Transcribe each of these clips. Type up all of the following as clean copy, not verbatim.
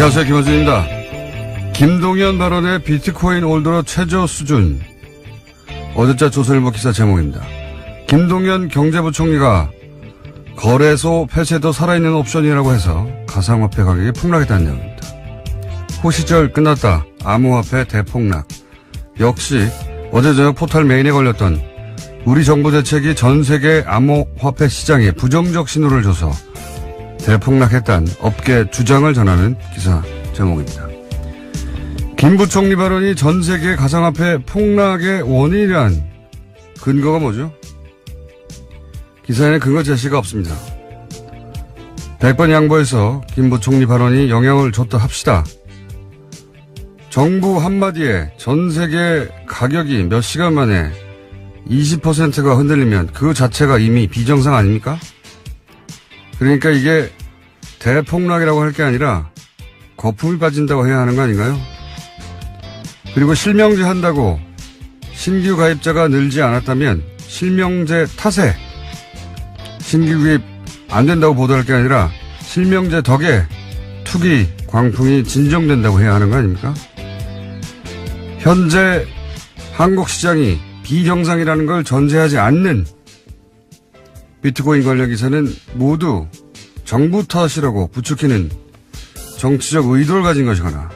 안녕하세요. 김원준입니다. 김동연 발언의 비트코인 올드로 최저 수준. 어제자 조선일보 기사 제목입니다. 김동연 경제부총리가 거래소 폐쇄도 살아있는 옵션이라고 해서 가상화폐 가격이 폭락했다는 내용입니다. 호시절 끝났다. 암호화폐 대폭락. 역시 어제 저녁 포털 메인에 걸렸던 우리 정부 대책이 전 세계 암호화폐 시장에 부정적 신호를 줘서 대폭락했다는 업계 주장을 전하는 기사 제목입니다. 김 부총리 발언이 전 세계 가상화폐 폭락의 원인이란 근거가 뭐죠? 기사에는 근거 제시가 없습니다. 100번 양보해서 김 부총리 발언이 영향을 줬다 합시다. 정부 한마디에 전 세계 가격이 몇 시간 만에 20%가 흔들리면 그 자체가 이미 비정상 아닙니까? 그러니까 이게 대폭락이라고 할 게 아니라 거품이 빠진다고 해야 하는 거 아닌가요? 그리고 실명제 한다고 신규 가입자가 늘지 않았다면 실명제 탓에 신규 가입 안 된다고 보도할 게 아니라 실명제 덕에 투기 광풍이 진정된다고 해야 하는 거 아닙니까? 현재 한국 시장이 비정상이라는 걸 전제하지 않는 비트코인 관련 기사는 모두 정부 탓이라고 부추기는 정치적 의도를 가진 것이거나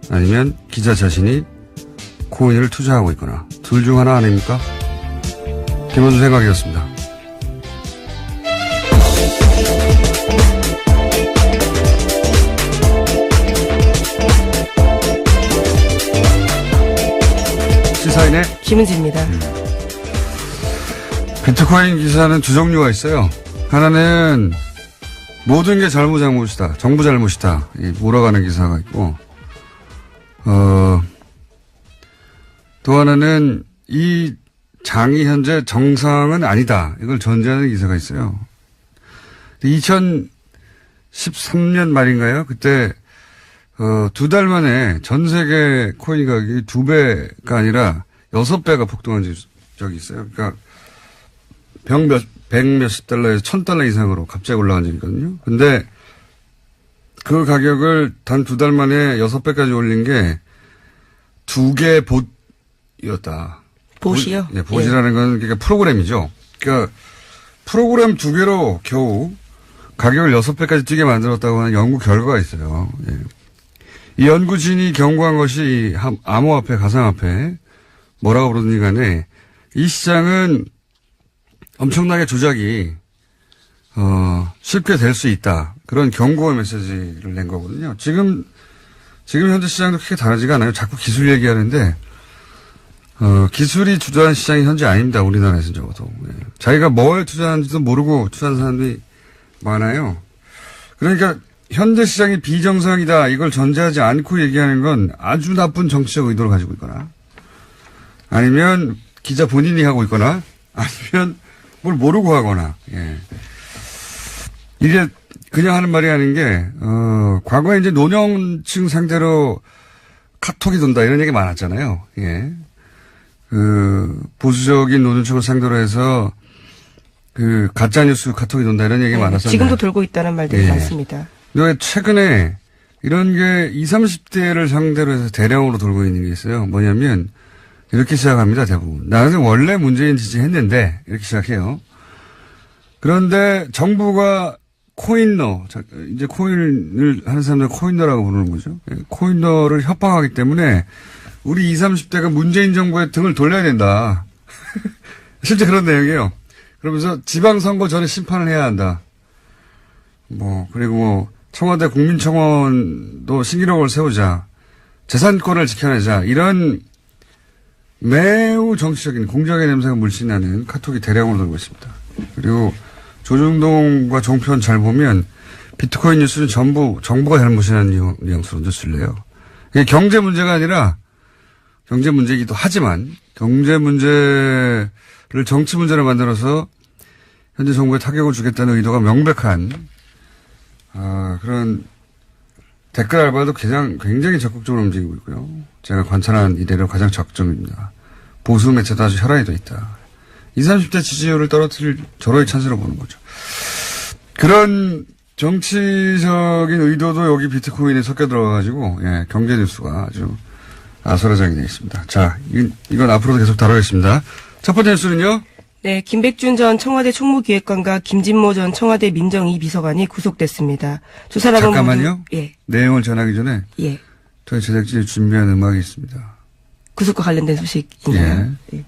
아니면 기자 자신이 코인을 투자하고 있거나 둘 중 하나 아닙니까? 김원준 생각이었습니다. 시사인의 김은지입니다. 비트코인 기사는 두 종류가 있어요. 하나는 모든 게 잘못이다. 정부 잘못이다. 몰아가는 기사가 있고, 또 하나는 이 장이 현재 정상은 아니다. 이걸 전제하는 기사가 있어요. 2013년 말인가요? 그때, 두 달 만에 전 세계 코인 가격이 2배가 아니라 6배가 폭등한 적이 있어요. 그러니까 백 몇십 달러에서 1000달러 이상으로 갑자기 올라간 적이 있거든요. 근데 그 가격을 단 2달 만에 6배까지 올린 게 2개 봇이었다. 봇이요? 예, 봇이라는 건 그러니까 프로그램이죠. 그러니까 프로그램 2개로 겨우 가격을 6배까지 뛰게 만들었다고 하는 연구 결과가 있어요. 예. 이 연구진이 경고한 것이 암호화폐, 가상화폐, 뭐라고 부르든지 간에 이 시장은 엄청나게 조작이, 쉽게 될 수 있다. 그런 경고의 메시지를 낸 거거든요. 지금 현재 시장도 크게 다르지가 않아요. 자꾸 기술 얘기하는데, 기술이 주도하는 시장이 현재 아닙니다. 우리나라에서는 적어도. 예. 자기가 뭘 투자하는지도 모르고 투자하는 사람들이 많아요. 그러니까 현재 시장이 비정상이다. 이걸 전제하지 않고 얘기하는 건 아주 나쁜 정치적 의도를 가지고 있거나 아니면 기자 본인이 하고 있거나 아니면 뭘 모르고 하거나, 예. 이게 그냥 하는 말이 아닌 게, 과거에 이제 노년층 상대로 카톡이 돈다 이런 얘기 많았잖아요. 예. 보수적인 노년층을 상대로 해서 가짜뉴스 카톡이 돈다 이런 얘기 많았었는데. 지금도 돌고 있다는 말들이 예. 많습니다. 근데 최근에 이런 게 20, 30대를 상대로 해서 대량으로 돌고 있는 게 있어요. 뭐냐면, 이렇게 시작합니다, 대부분. 나는 원래 문재인 지지했는데, 이렇게 시작해요. 그런데 정부가 코인러, 이제 코인을 하는 사람들 코인러라고 부르는 거죠. 코인러를 협박하기 때문에 우리 20, 30대가 문재인 정부의 등을 돌려야 된다. 실제 그런 내용이에요. 그러면서 지방선거 전에 심판을 해야 한다. 그리고 청와대 국민청원도 신기록을 세우자. 재산권을 지켜내자. 이런 매우 정치적인 공작의 냄새가 물씬 나는 카톡이 대량으로 돌고 있습니다. 그리고 조중동과 종편 잘 보면 비트코인 뉴스는 전부 정부가 잘못이라는 뉘앙스로 뉴스를 내요. 이게 경제 문제가 아니라 경제 문제이기도 하지만 경제 문제를 정치 문제로 만들어서 현재 정부에 타격을 주겠다는 의도가 명백한 그런 댓글 알바도 굉장히 적극적으로 움직이고 있고요. 제가 관찰한 이래로 가장 적정입니다. 보수 매체도 아주 혈안이 돼 있다. 20, 30대 지지율을 떨어뜨릴 절호의 찬스로 보는 거죠. 그런 정치적인 의도도 여기 비트코인에 섞여 들어가가지고, 예, 경제 뉴스가 아주 아수라장이 되어 있습니다. 자, 이건 앞으로도 계속 다루겠습니다. 첫 번째 뉴스는요? 네, 김백준 전 청와대 총무기획관과 김진모 전 청와대 민정이 비서관이 구속됐습니다. 두 사람은 잠깐만요. 모두, 예, 내용을 전하기 전에 예. 저희 제작진이 준비한 음악이 있습니다. 구속과 관련된 소식인가요? 예.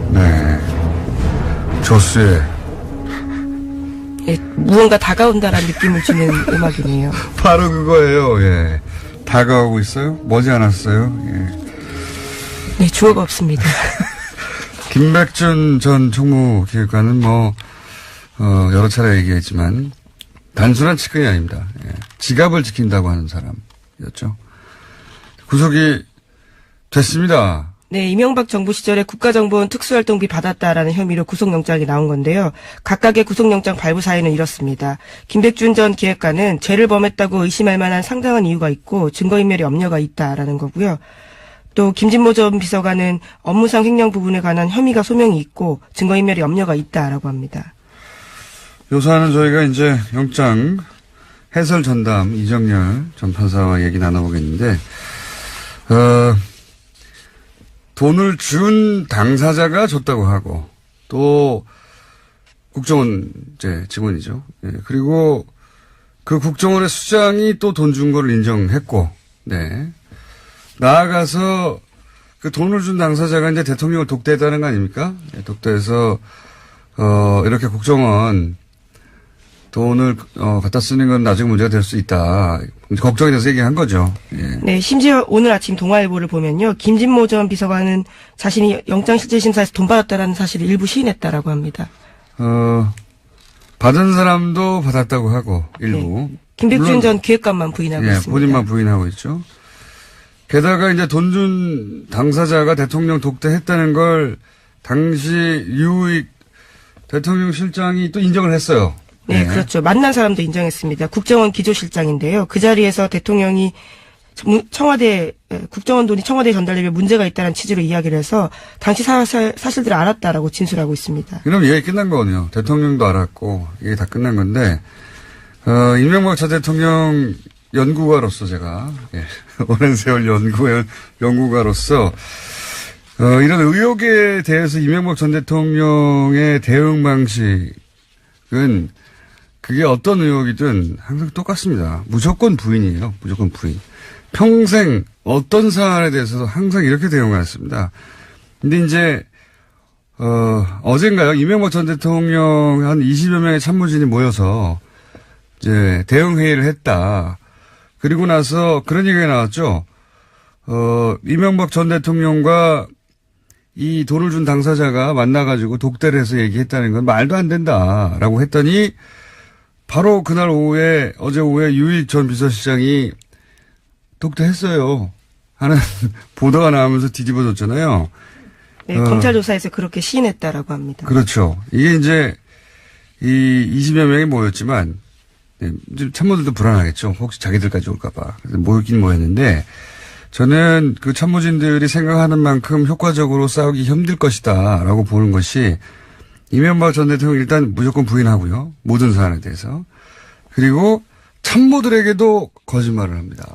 네. 조수의 예, 무언가 다가온다라는 느낌을 주는 음악이네요. 바로 그거예요. 예. 다가오고 있어요? 머지않았어요. 예. 네, 주어가 없습니다. 김백준 전 총무기획관은 여러 차례 얘기했지만, 단순한 측근이 아닙니다. 예. 지갑을 지킨다고 하는 사람이었죠. 구속이 됐습니다. 네, 이명박 정부 시절에 국가정보원 특수활동비 받았다라는 혐의로 구속영장이 나온 건데요. 각각의 구속영장 발부 사유는 이렇습니다. 김백준 전 기획관은 죄를 범했다고 의심할 만한 상당한 이유가 있고 증거인멸의 염려가 있다라는 거고요. 또 김진모 전 비서관은 업무상 횡령 부분에 관한 혐의가 소명이 있고 증거인멸의 염려가 있다라고 합니다. 요사는 저희가 이제 영장 해설 전담 이정열 전 판사와 얘기 나눠보겠는데, 돈을 준 당사자가 줬다고 하고, 또, 국정원, 직원이죠. 예, 그리고 그 국정원의 수장이 또 돈 준 거를 인정했고, 네. 나아가서 그 돈을 준 당사자가 이제 대통령을 독대했다는 거 아닙니까? 예, 독대해서, 이렇게 국정원 돈을, 갖다 쓰는 건 나중에 문제가 될 수 있다. 걱정이 돼서 얘기한 거죠. 예. 네, 심지어 오늘 아침 동아일보를 보면요. 김진모 전 비서관은 자신이 영장실질심사에서 돈 받았다라는 사실을 일부 시인했다라고 합니다. 받은 사람도 받았다고 하고, 일부. 네. 김백준 전 기획관만 부인하고 예, 있습니다. 본인만 부인하고 있죠. 게다가 이제 돈 준 당사자가 대통령 독대했다는 걸 당시 유익 대통령 실장이 또 인정을 했어요. 네, 그렇죠. 만난 사람도 인정했습니다. 국정원 기조실장인데요. 그 자리에서 대통령이 국정원 돈이 청와대에 전달되면 문제가 있다는 취지로 이야기를 해서 당시 사실들을 알았다라고 진술하고 있습니다. 그럼 얘기 끝난 거거든요. 대통령도 알았고 이게 다 끝난 건데, 이명박 전 대통령 연구가로서 제가, 예, 오랜 세월 연구가로서, 이런 의혹에 대해서 이명박 전 대통령의 대응 방식은 그게 어떤 의혹이든 항상 똑같습니다. 무조건 부인이에요. 무조건 부인. 평생 어떤 사안에 대해서도 항상 이렇게 대응했습니다. 근데 이제, 어젠가요? 이명박 전 대통령 한 20여 명의 참모진이 모여서 이제 대응회의를 했다. 그리고 나서 그런 얘기가 나왔죠. 이명박 전 대통령과 이 돈을 준 당사자가 만나가지고 독대를 해서 얘기했다는 건 말도 안 된다라고 했더니 바로 그날 오후에, 어제 오후에 유익 전 비서실장이 독대했어요 하는 보도가 나오면서 뒤집어졌잖아요. 네, 검찰 조사에서 그렇게 시인했다라고 합니다. 그렇죠. 이게 이제 이 20여 명이 모였지만, 네, 참모들도 불안하겠죠. 혹시 자기들까지 올까봐. 모였긴 모였는데, 저는 그 참모진들이 생각하는 만큼 효과적으로 싸우기 힘들 것이다 라고 보는 것이, 이명박 전 대통령 일단 무조건 부인하고요. 모든 사안에 대해서. 그리고 참모들에게도 거짓말을 합니다.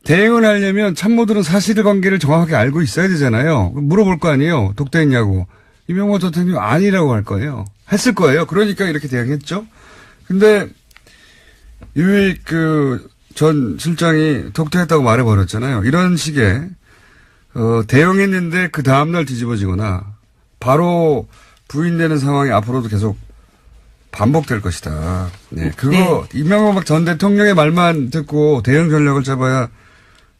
대응을 하려면 참모들은 사실관계를 정확하게 알고 있어야 되잖아요. 물어볼 거 아니에요. 독대했냐고. 이명박 전 대통령 아니라고 할 거예요. 했을 거예요. 그러니까 이렇게 대응했죠. 근데 유익 전 실장이 독대했다고 말해버렸잖아요. 이런 식의 대응했는데 그 다음날 뒤집어지거나 바로 부인되는 상황이 앞으로도 계속 반복될 것이다. 네, 그거 네. 이명박 전 대통령의 말만 듣고 대응 전략을 잡아야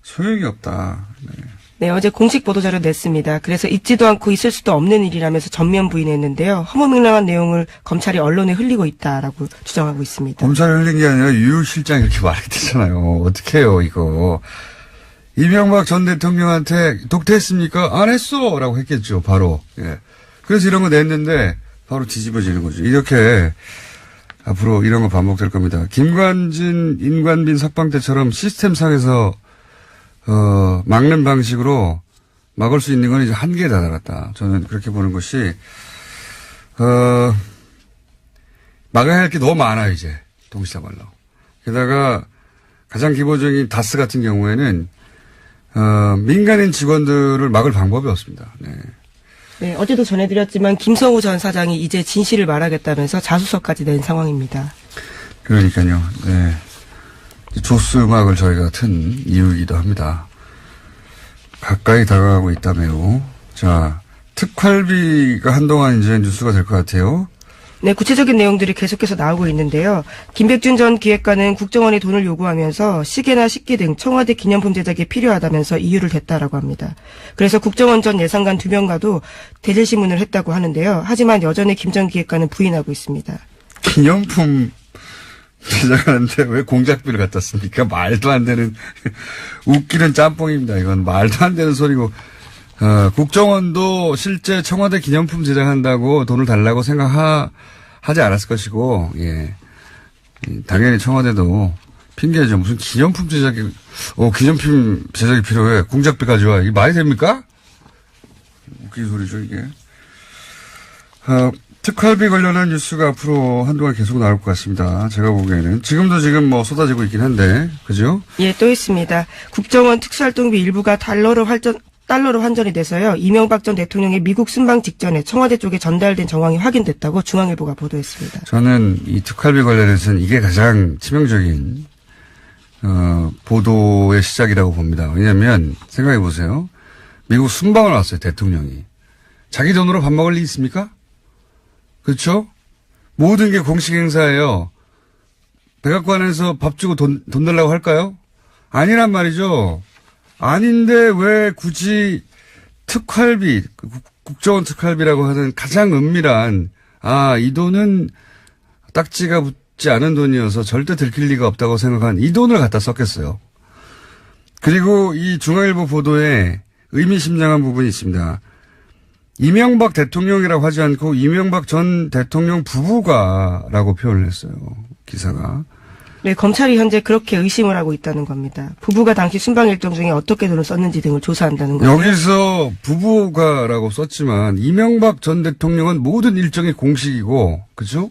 소용이 없다. 네. 네, 어제 공식 보도자료 냈습니다. 그래서 있지도 않고 있을 수도 없는 일이라면서 전면 부인했는데요. 허무맹랑한 내용을 검찰이 언론에 흘리고 있다라고 주장하고 있습니다. 검찰이 흘린 게 아니라 유 실장이 이렇게 말했잖아요. 어떻게 해요, 이거. 이명박 전 대통령한테 독대했습니까? 안 했어! 라고 했겠죠, 바로. 예. 그래서 이런 거 냈는데 바로 뒤집어지는 거죠. 이렇게 앞으로 이런 거 반복될 겁니다. 김관진, 임관빈 석방 때처럼 시스템상에서 막는 방식으로 막을 수 있는 건 이제 한계에 다다랐다. 저는 그렇게 보는 것이, 막아야 할 게 너무 많아요, 이제. 동시다발로. 게다가 가장 기본적인 다스 같은 경우에는, 민간인 직원들을 막을 방법이 없습니다. 네. 네, 어제도 전해드렸지만 김성우 전 사장이 이제 진실을 말하겠다면서 자수서까지 낸 상황입니다. 그러니까요. 네. 조스 음악을 저희가 튼 이유이기도 합니다. 가까이 다가가고 있다 매우. 자, 특활비가 한동안 이제 뉴스가 될 것 같아요. 네, 구체적인 내용들이 계속해서 나오고 있는데요. 김백준 전 기획관은 국정원이 돈을 요구하면서 시계나 식기 등 청와대 기념품 제작에 필요하다면서 이유를 댔다라고 합니다. 그래서 국정원 전 예산관 2명과도 대질신문을 했다고 하는데요. 하지만 여전히 김 전 기획관은 부인하고 있습니다. 기념품 제작하는데 왜 공작비를 갖다 씁니까? 말도 안 되는 웃기는 짬뽕입니다. 이건 말도 안 되는 소리고. 국정원도 실제 청와대 기념품 제작한다고 돈을 달라고 생각하지 않았을 것이고, 예. 당연히 청와대도 핑계죠. 무슨 기념품 제작이, 기념품 제작이 필요해. 공작비 가져와. 이게 말이 됩니까? 웃긴 소리죠, 이게. 특활비 관련한 뉴스가 앞으로 한동안 계속 나올 것 같습니다. 제가 보기에는. 지금 뭐 쏟아지고 있긴 한데, 그죠? 예, 또 있습니다. 국정원 특수활동비 일부가 달러로 환전이 돼서요. 이명박 전 대통령의 미국 순방 직전에 청와대 쪽에 전달된 정황이 확인됐다고 중앙일보가 보도했습니다. 저는 이 특활비 관련해서는 이게 가장 치명적인 보도의 시작이라고 봅니다. 왜냐하면 생각해 보세요. 미국 순방을 왔어요. 대통령이. 자기 돈으로 밥 먹을 리 있습니까? 그렇죠? 모든 게 공식 행사예요. 백악관에서 밥 주고 돈 달라고 할까요? 아니란 말이죠. 아닌데 왜 굳이 특활비, 국정원 특활비라고 하는 가장 은밀한, 이 돈은 딱지가 붙지 않은 돈이어서 절대 들킬 리가 없다고 생각한 이 돈을 갖다 썼겠어요. 그리고 이 중앙일보 보도에 의미심장한 부분이 있습니다. 이명박 대통령이라고 하지 않고 이명박 전 대통령 부부가라고 표현을 했어요. 기사가. 네, 검찰이 현재 그렇게 의심을 하고 있다는 겁니다. 부부가 당시 순방 일정 중에 어떻게 돈을 썼는지 등을 조사한다는 거죠. 여기서 부부가라고 썼지만 이명박 전 대통령은 모든 일정이 공식이고, 그죠?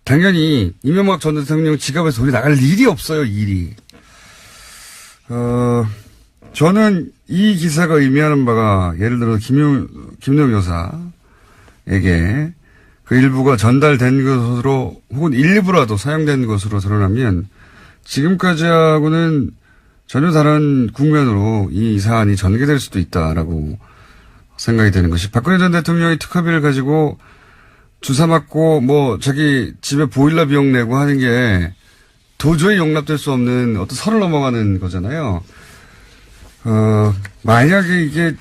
당연히 이명박 전 대통령 지갑에서 돈이 나갈 일이 없어요, 일이. 저는 이 기사가 의미하는 바가 예를 들어 김용 여사에게 그 일부가 전달된 것으로 혹은 일부라도 사용된 것으로 드러나면 지금까지하고는 전혀 다른 국면으로 이 사안이 전개될 수도 있다라고 생각이 되는 것이 박근혜 전 대통령이 특활비를 가지고 주사 맞고 뭐 자기 집에 보일러 비용 내고 하는 게 도저히 용납될 수 없는 어떤 선을 넘어가는 거잖아요. 만약에 이게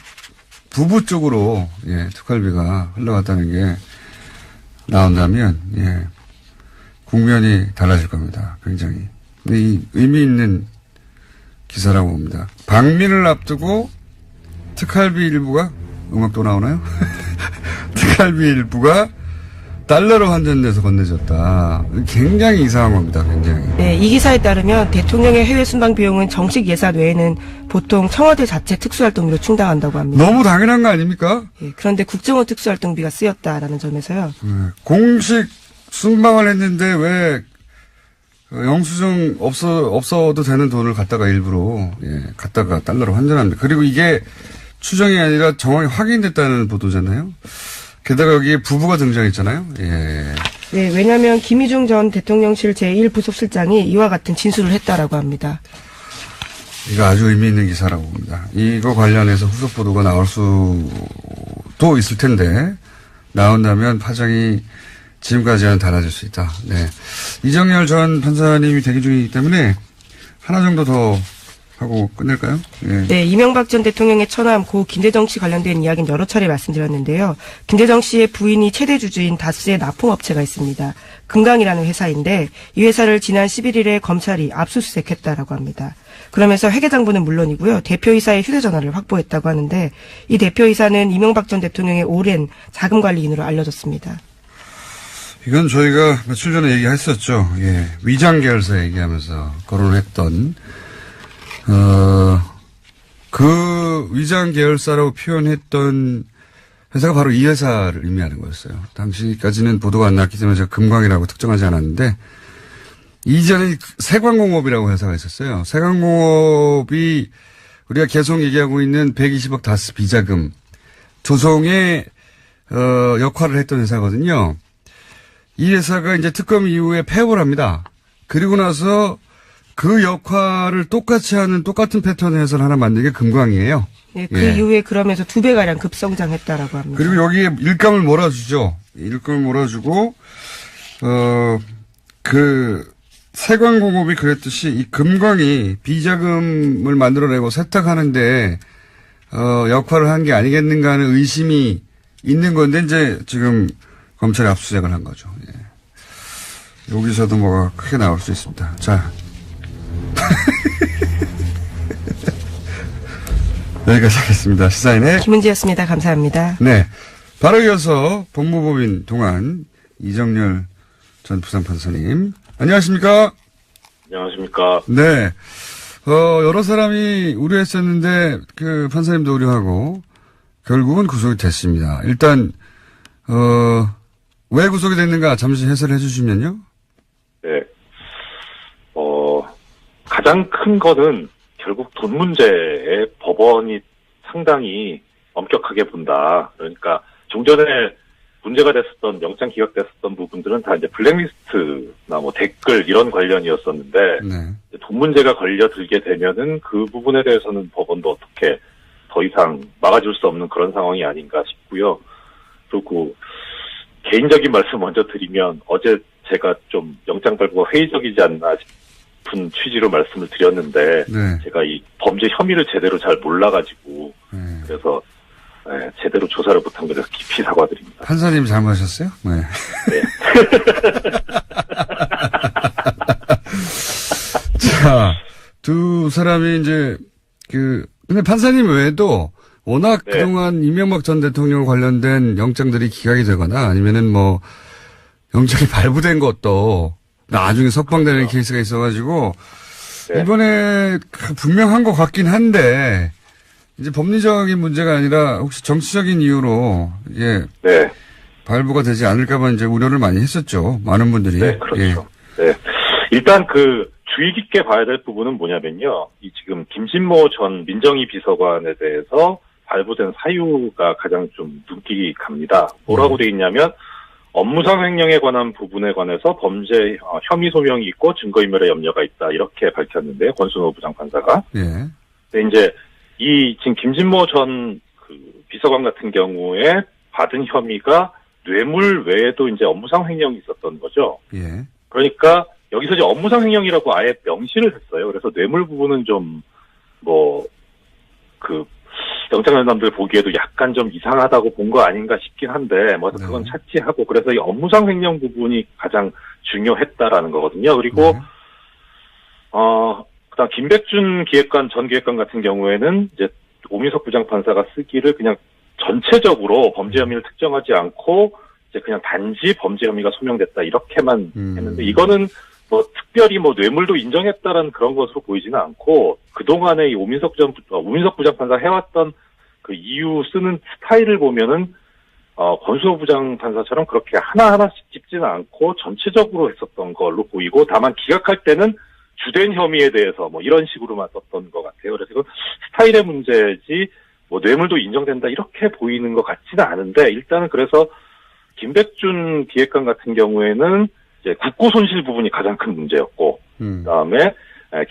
부부 쪽으로 특활비가 흘러갔다는 게 나온다면, 국면이 달라질 겁니다. 굉장히. 근데 이 의미 있는 기사라고 봅니다. 방민을 앞두고 특활비 일부가, 음악도 나오나요? 특활비 일부가 달러로 환전돼서 건네졌다. 굉장히 이상한 겁니다. 굉장히. 네, 이 기사에 따르면 대통령의 해외 순방 비용은 정식 예산 외에는 보통 청와대 자체 특수활동비로 충당한다고 합니다. 너무 당연한 거 아닙니까? 예, 그런데 국정원 특수활동비가 쓰였다라는 점에서요. 공식 순방을 했는데 왜 영수증 없어도 되는 돈을 갖다가 일부러 갖다가 달러로 환전합니다. 그리고 이게 추정이 아니라 정확히 확인됐다는 보도잖아요. 게다가 여기에 부부가 등장했잖아요. 예. 네, 왜냐하면 김희중 전 대통령실 제1부속실장이 이와 같은 진술을 했다라고 합니다. 이거 아주 의미 있는 기사라고 봅니다. 이거 관련해서 후속 보도가 나올 수도 있을 텐데 나온다면 파장이 지금까지와는 달라질 수 있다. 네. 이정열 전 판사님이 대기 중이기 때문에 하나 정도 더 하고 끝낼까요? 예. 네, 이명박 전 대통령의 처남 고 김대정 씨 관련된 이야기는 여러 차례 말씀드렸는데요. 김대정 씨의 부인이 최대 주주인 다스의 납품업체가 있습니다. 금강이라는 회사인데 이 회사를 지난 11일에 검찰이 압수수색했다라고 합니다. 그러면서 회계장부는 물론이고요. 대표이사의 휴대전화를 확보했다고 하는데 이 대표이사는 이명박 전 대통령의 오랜 자금관리인으로 알려졌습니다. 이건 저희가 며칠 전에 얘기했었죠. 예. 위장 계열사 얘기하면서 거론을 했던 그 위장 계열사라고 표현했던 회사가 바로 이 회사를 의미하는 거였어요. 당시까지는 보도가 안 났기 때문에 제가 금광이라고 특정하지 않았는데, 이전에 세광공업이라고 회사가 있었어요. 세광공업이 우리가 계속 얘기하고 있는 120억 다스 비자금 조성의 역할을 했던 회사거든요. 이 회사가 이제 특검 이후에 폐업을 합니다. 그리고 나서 그 역할을 똑같이 하는 똑같은 패턴의 회사를 하나 만든 게 금광이에요. 네, 그 이후에 그러면서 2배가량 급성장했다라고 합니다. 그리고 여기에 일감을 몰아주죠. 일감을 몰아주고, 세광공업이 그랬듯이 이 금광이 비자금을 만들어내고 세탁하는데, 역할을 한 게 아니겠는가 하는 의심이 있는 건데, 이제 지금 검찰이 압수수색을 한 거죠. 예. 여기서도 뭐가 크게 나올 수 있습니다. 자. 여기까지 하겠습니다. 시사인의 김은지였습니다. 감사합니다. 네. 바로 이어서 법무법인 동안 이정열 전 부장판사님. 안녕하십니까? 안녕하십니까? 네. 여러 사람이 우려했었는데, 그 판사님도 우려하고, 결국은 구속이 됐습니다. 일단, 왜 구속이 됐는가 잠시 해설해 주시면요. 네. 가장 큰 거는 결국 돈 문제에 법원이 상당히 엄격하게 본다. 그러니까 종전에 문제가 됐었던, 영장 기각됐었던 부분들은 다 이제 블랙리스트나 뭐 댓글 이런 관련이었었는데, 네. 돈 문제가 걸려들게 되면은 그 부분에 대해서는 법원도 어떻게 더 이상 막아줄 수 없는 그런 상황이 아닌가 싶고요. 그리고 개인적인 말씀 먼저 드리면, 어제 제가 좀 영장 발부가 회의적이지 않나 싶은 취지로 말씀을 드렸는데, 네. 제가 이 범죄 혐의를 제대로 잘 몰라가지고, 그래서 제대로 조사를 못한 것에 깊이 사과드립니다. 판사님이 잘못하셨어요? 네. 네. 자, 두 사람이 이제, 근데 판사님 외에도 워낙 네. 그동안 이명박 전 대통령 관련된 영장들이 기각이 되거나 아니면은 뭐, 영장이 발부된 것도 나중에 석방되는 그렇죠. 케이스가 있어가지고, 네. 이번에 분명한 것 같긴 한데, 이제 법리적인 문제가 아니라 혹시 정치적인 이유로, 예. 네. 발부가 되지 않을까봐 이제 우려를 많이 했었죠. 많은 분들이. 네, 그렇죠. 예. 네. 일단 주의 깊게 봐야 될 부분은 뭐냐면요. 이 지금 김진모 전 민정위 비서관에 대해서 발부된 사유가 가장 좀 눈길이 갑니다. 뭐라고 돼 있냐면, 업무상 횡령에 관한 부분에 관해서 범죄 혐의 소명이 있고 증거인멸의 염려가 있다. 이렇게 밝혔는데요. 권순호 부장판사가. 예. 근데 이제 지금 김진모 전 비서관 같은 경우에 받은 혐의가 뇌물 외에도 이제 업무상 횡령이 있었던 거죠. 예. 그러니까 여기서 이제 업무상 횡령이라고 아예 명시를 했어요. 그래서 뇌물 부분은 좀 영장전담들 보기에도 약간 좀 이상하다고 본 거 아닌가 싶긴 한데, 뭐 그건 차치하고, 그래서 이 업무상 횡령 부분이 가장 중요했다라는 거거든요. 그리고 그다음 김백준 전 기획관 같은 경우에는 이제 오민석 부장판사가 쓰기를 그냥 전체적으로 범죄 혐의를 특정하지 않고 이제 그냥 단지 범죄 혐의가 소명됐다 이렇게만 했는데, 이거는 뭐 특별히 뭐 뇌물도 인정했다라는 그런 것으로 보이지는 않고, 그동안에 이 오민석 부장판사 해왔던 그 이유 쓰는 스타일을 보면은 권순호 부장판사처럼 그렇게 하나하나씩 짚지는 않고 전체적으로 했었던 걸로 보이고, 다만 기각할 때는 주된 혐의에 대해서 뭐 이런 식으로만 썼던 것 같아요. 그래서 이건 스타일의 문제지 뭐 뇌물도 인정된다 이렇게 보이는 것 같지는 않은데, 일단은 그래서 김백준 기획관 같은 경우에는 이제 국고 손실 부분이 가장 큰 문제였고, 그다음에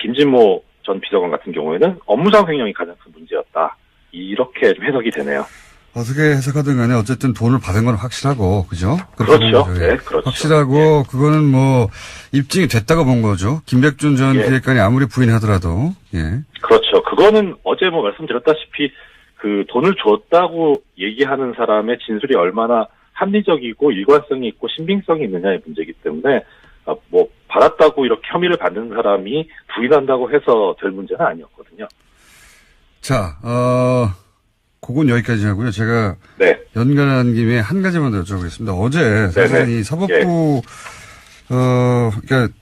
김진모 전 비서관 같은 경우에는 업무상 횡령이 가장 큰 문제였다. 이렇게 좀 해석이 되네요. 어떻게 해석하든 간에 어쨌든 돈을 받은 건 확실하고, 그죠? 그렇죠. 네, 그렇죠. 확실하고, 예. 그거는 뭐, 입증이 됐다고 본 거죠. 김백준 전 예. 기획관이 아무리 부인하더라도, 예. 그렇죠. 그거는 어제 뭐 말씀드렸다시피 그 돈을 줬다고 얘기하는 사람의 진술이 얼마나 합리적이고 일관성이 있고 신빙성이 있느냐의 문제이기 때문에, 뭐, 받았다고 이렇게 혐의를 받는 사람이 부인한다고 해서 될 문제는 아니었거든요. 자, 그건 여기까지 하고요. 제가 네. 연관한 김에 한 가지만 더 여쭤보겠습니다. 어제 사실 이 사법부, 그러니까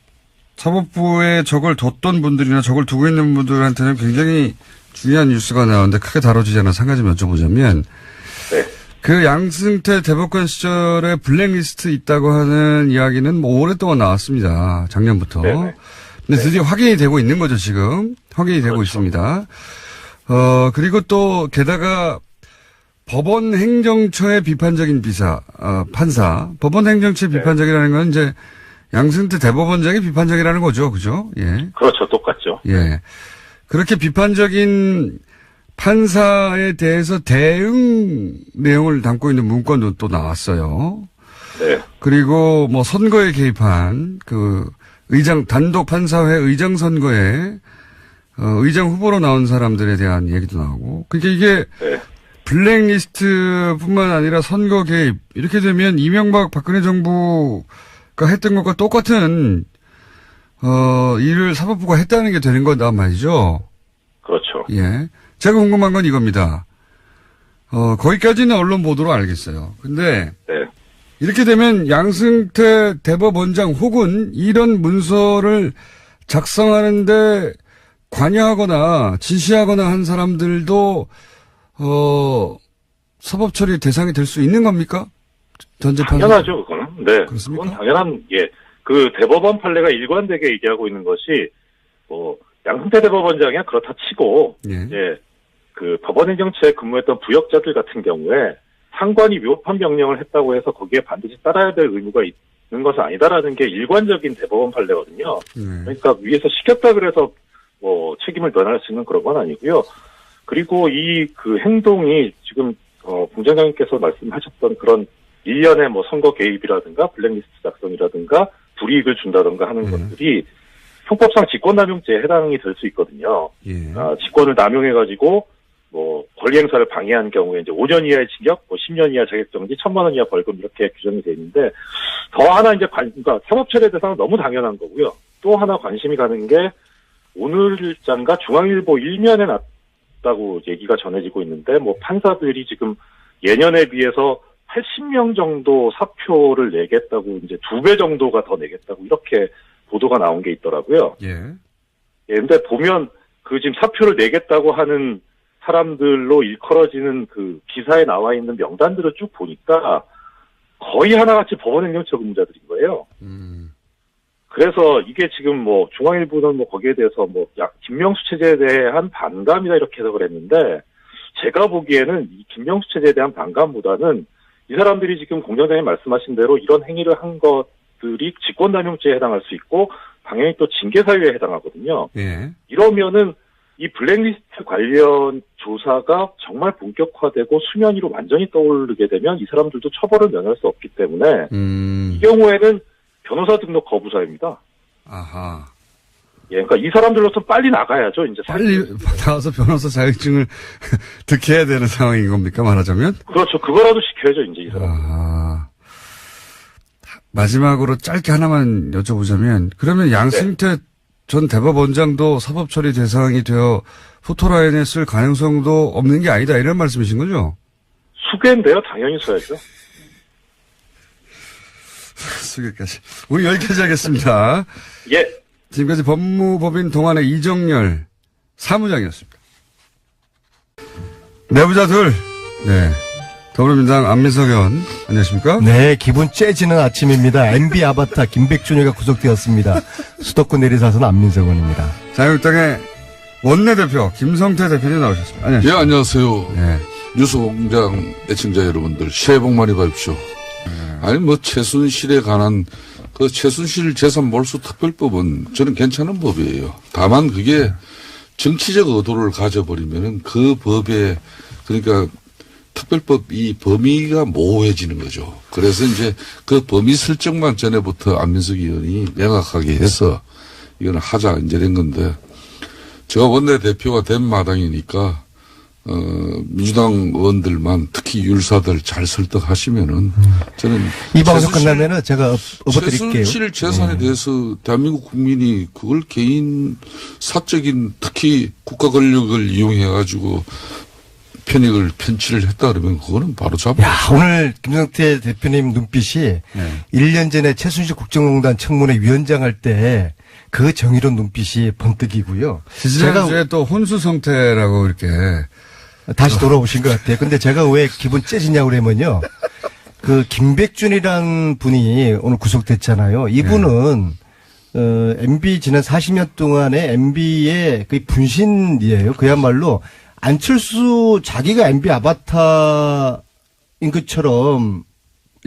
사법부에 적을 뒀던 분들이나 적을 두고 있는 분들한테는 굉장히 중요한 뉴스가 나오는데 크게 다뤄지지 않아서 한 가지만 여쭤보자면 네. 그 양승태 대법관 시절에 블랙리스트 있다고 하는 이야기는 뭐 오랫동안 나왔습니다. 작년부터. 네네. 근데 드디어 확인이 되고 있는 거죠, 지금. 확인이 되고 그렇죠. 있습니다. 그리고 또 게다가 법원 행정처의 비판적인 판사. 법원 행정처의 네. 비판적이라는 건 이제 양승태 대법원장이 비판적이라는 거죠. 그죠? 예. 그렇죠. 똑같죠. 예. 그렇게 비판적인 판사에 대해서 대응 내용을 담고 있는 문건도 또 나왔어요. 네. 그리고 뭐 선거에 개입한 그 단독 판사회 의장 선거에 의장 후보로 나온 사람들에 대한 얘기도 나오고. 그러니까 이게 네. 블랙리스트뿐만 아니라 선거 개입 이렇게 되면 이명박 박근혜 정부가 했던 것과 똑같은 일을 사법부가 했다는 게 되는 거다 말이죠. 그렇죠. 예. 제가 궁금한 건 이겁니다. 거기까지는 언론 보도로 알겠어요. 근데 네. 이렇게 되면 양승태 대법원장 혹은 이런 문서를 작성하는데 관여하거나 지시하거나 한 사람들도 사법 처리 대상이 될 수 있는 겁니까? 전 재판 당연하죠, 그거는. 네. 그렇습니까? 그건 당연한, 예. 그 대법원 판례가 일관되게 얘기하고 있는 것이, 양승태 대법원장이야 그렇다 치고, 예. 이제, 그 법원행정처에 근무했던 부역자들 같은 경우에 상관이 위법한 명령을 했다고 해서 거기에 반드시 따라야 될 의무가 있는 것은 아니다라는 게 일관적인 대법원 판례거든요. 네. 그러니까 위에서 시켰다 그래서 책임을 면할 수 있는 그런 건 아니고요. 그리고 이 그 행동이 지금 공장장님께서 말씀하셨던 그런 일련의 선거 개입이라든가 블랙리스트 작성이라든가 불이익을 준다든가 하는 것들이 형법상 직권남용죄에 해당이 될 수 있거든요. 예. 직권을 남용해가지고 권리 행사를 방해한 경우에 이제 5년 이하의 징역, 10년 이하 자격정지, 1,000만 원 이하 벌금 이렇게 규정이 되어 있는데 더 하나 이제 그러니까 사법처리 대상은 너무 당연한 거고요. 또 하나 관심이 가는 게 오늘장과 중앙일보 일면에 났다고 얘기가 전해지고 있는데 판사들이 지금 예년에 비해서 80명 정도 사표를 내겠다고 이제 2배 정도가 더 내겠다고 이렇게 보도가 나온 게 있더라고요. 예. 예, 근데 보면 그 지금 사표를 내겠다고 하는 사람들로 일컬어지는 그 기사에 나와 있는 명단들을 쭉 보니까 거의 하나같이 법원행정처 근무자들인 거예요. 그래서 이게 지금 중앙일보는 거기에 대해서 김명수 체제에 대한 반감이다 이렇게 해석을 했는데 제가 보기에는 이 김명수 체제에 대한 반감보다는 이 사람들이 지금 공장장님 말씀하신 대로 이런 행위를 한 것들이 직권남용죄에 해당할 수 있고 당연히 또 징계사유에 해당하거든요. 예. 이러면은 이 블랙리스트 관련 조사가 정말 본격화되고 수면 위로 완전히 떠오르게 되면 이 사람들도 처벌을 면할 수 없기 때문에 이 경우에는 변호사 등록 거부사입니다. 아하. 예, 그러니까 이 사람들로서 빨리 나가야죠. 이제 빨리 나와서 변호사 자격증을 득해야 되는 상황인 겁니까? 말하자면? 그렇죠. 그거라도 시켜야죠. 이제 이 사람. 아. 마지막으로 짧게 하나만 여쭤보자면 그러면 양승태 전 대법원장도 사법처리 대상이 되어 포토라인에 쓸 가능성도 없는 게 아니다 이런 말씀이신 거죠? 수괴인데요. 당연히 써야죠. 수괴까지. 우리 여기까지 하겠습니다. 예. 지금까지 법무법인 동안의 이정열 사무장이었습니다. 내부자 둘. 네. 더불어민주당 안민석 의원 안녕하십니까? 네, 기분 째지는 아침입니다. MB 아바타 김백준이가 구속되었습니다. 수도권 내리사선 안민석 의원입니다. 자유한국당의 원내대표 김성태 대표님 나오셨습니다. 안녕하십니까? 예, 안녕하세요. 네. 뉴스공장 애청자 여러분들 새해 복 많이 받으십시오. 아니 최순실에 관한 그 최순실 재산 몰수 특별법은 저는 괜찮은 법이에요. 다만 그게 정치적 의도를 가져버리면은 그 법에 그러니까 특별법 이 범위가 모호해지는 거죠. 그래서 이제 그 범위 설정만 전에부터 안민석 의원이 명확하게 해서 이거는 하자 이제 된 건데 제가 원내대표가 된 마당이니까 민주당 의원들만 특히 율사들 잘 설득하시면은 저는 이 방송 끝나면은 제가 엎어드릴게요. 최순실 재산에 대해서 대한민국 국민이 그걸 개인 사적인 특히 국가 권력을 이용해 가지고 편치를 했다 그러면 그거는 바로 잡아. 야, 오늘 김성태 대표님 눈빛이 1년 전에 최순실 국정농단 청문회 위원장 할 때 그 정의로운 눈빛이 번뜩이고요. 지지난주에 또 혼수 성태라고 이렇게 다시 돌아오신 것 같아요. 근데 제가 왜 기분 째지냐고 그러면요. 그 김백준이란 분이 오늘 구속됐잖아요. 이분은 MB 지난 40년 동안의 MB의 그 분신이에요. 그야말로 안철수 자기가 MB 아바타인 것처럼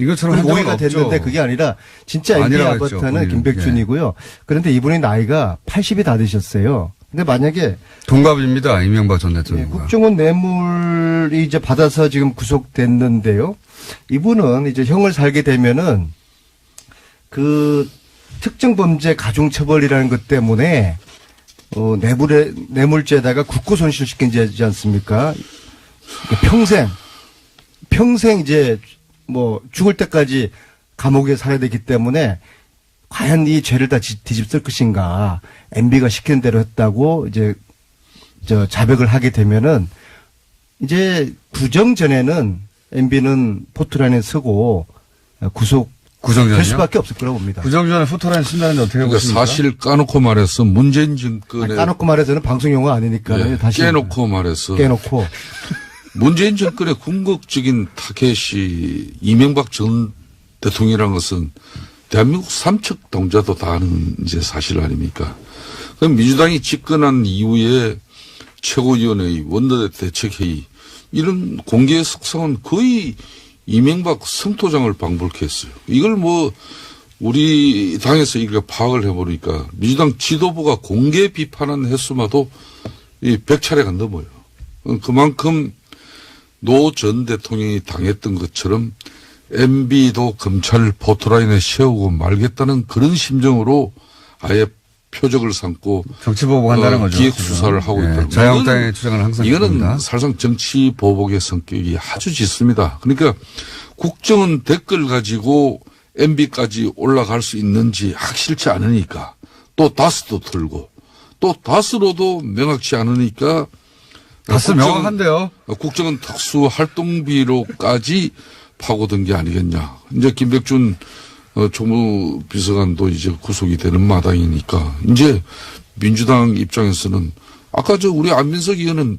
이것처럼 오해가 됐는데 그게 아니라 진짜 MB 아니라고 했죠, 아바타는 본인은. 김백준이고요. 그런데 이분의 나이가 80이 다 되셨어요. 근데 만약에 동갑입니다. 이명박 전 대통령과. 국정원 뇌물이 이제 받아서 지금 구속됐는데요. 이분은 이제 형을 살게 되면은 그 특정 범죄 가중처벌이라는 것 때문에 뇌물죄에다가 국고 손실시키지 않습니까? 평생 이제 뭐 죽을 때까지 감옥에 살아야 되기 때문에 과연 이 죄를 다 뒤집을 것인가. MB가 시키는 대로 했다고 이제 자백을 하게 되면은 이제 구정 전에는 MB는 포트라인에 서고 구정전이요? 될 수밖에 없을 거라고 봅니다. 구정전에 포토라인 쓴다는데 어떻게 그러니까 보십니까? 사실 까놓고 말해서 문재인 정권에 까놓고 말해서는 방송 용어 아니니까 예, 다시 깨놓고 말해서 깨놓고 문재인 정권의 궁극적인 타겟이 이명박 전 대통령이라는 것은 대한민국 삼척 동자도 다 아는 이제 사실 아닙니까? 그럼 민주당이 집권한 이후에 최고위원회의, 원내대책회의 이런 공개 석상은 거의 이명박 성토장을 방불케 했어요. 이걸 뭐 우리 당에서 이렇게 파악을 해보니까 민주당 지도부가 공개 비판한 횟수마도 이 100차례가 넘어요. 그만큼 노 전 대통령이 당했던 것처럼 MB도 검찰 포토라인에 세우고 말겠다는 그런 심정으로 아예 표적을 삼고 정치보복한다는 거죠. 기획 지금. 수사를 하고 예, 있다는 자유한국당의 주장을 항상 이거는 합니다. 사실상 정치 보복의 성격이 아주 짙습니다. 그러니까 국정은 댓글 가지고 MB까지 올라갈 수 있는지 확실치 않으니까 또 다스도 틀고 또 다스로도 명확치 않으니까 다스 명확한데요. 국정은 특수활동비로까지 파고든 게 아니겠냐. 이제 김백준 조무비서관도 이제 구속이 되는 마당이니까 이제 민주당 입장에서는 아까 우리 안민석 의원은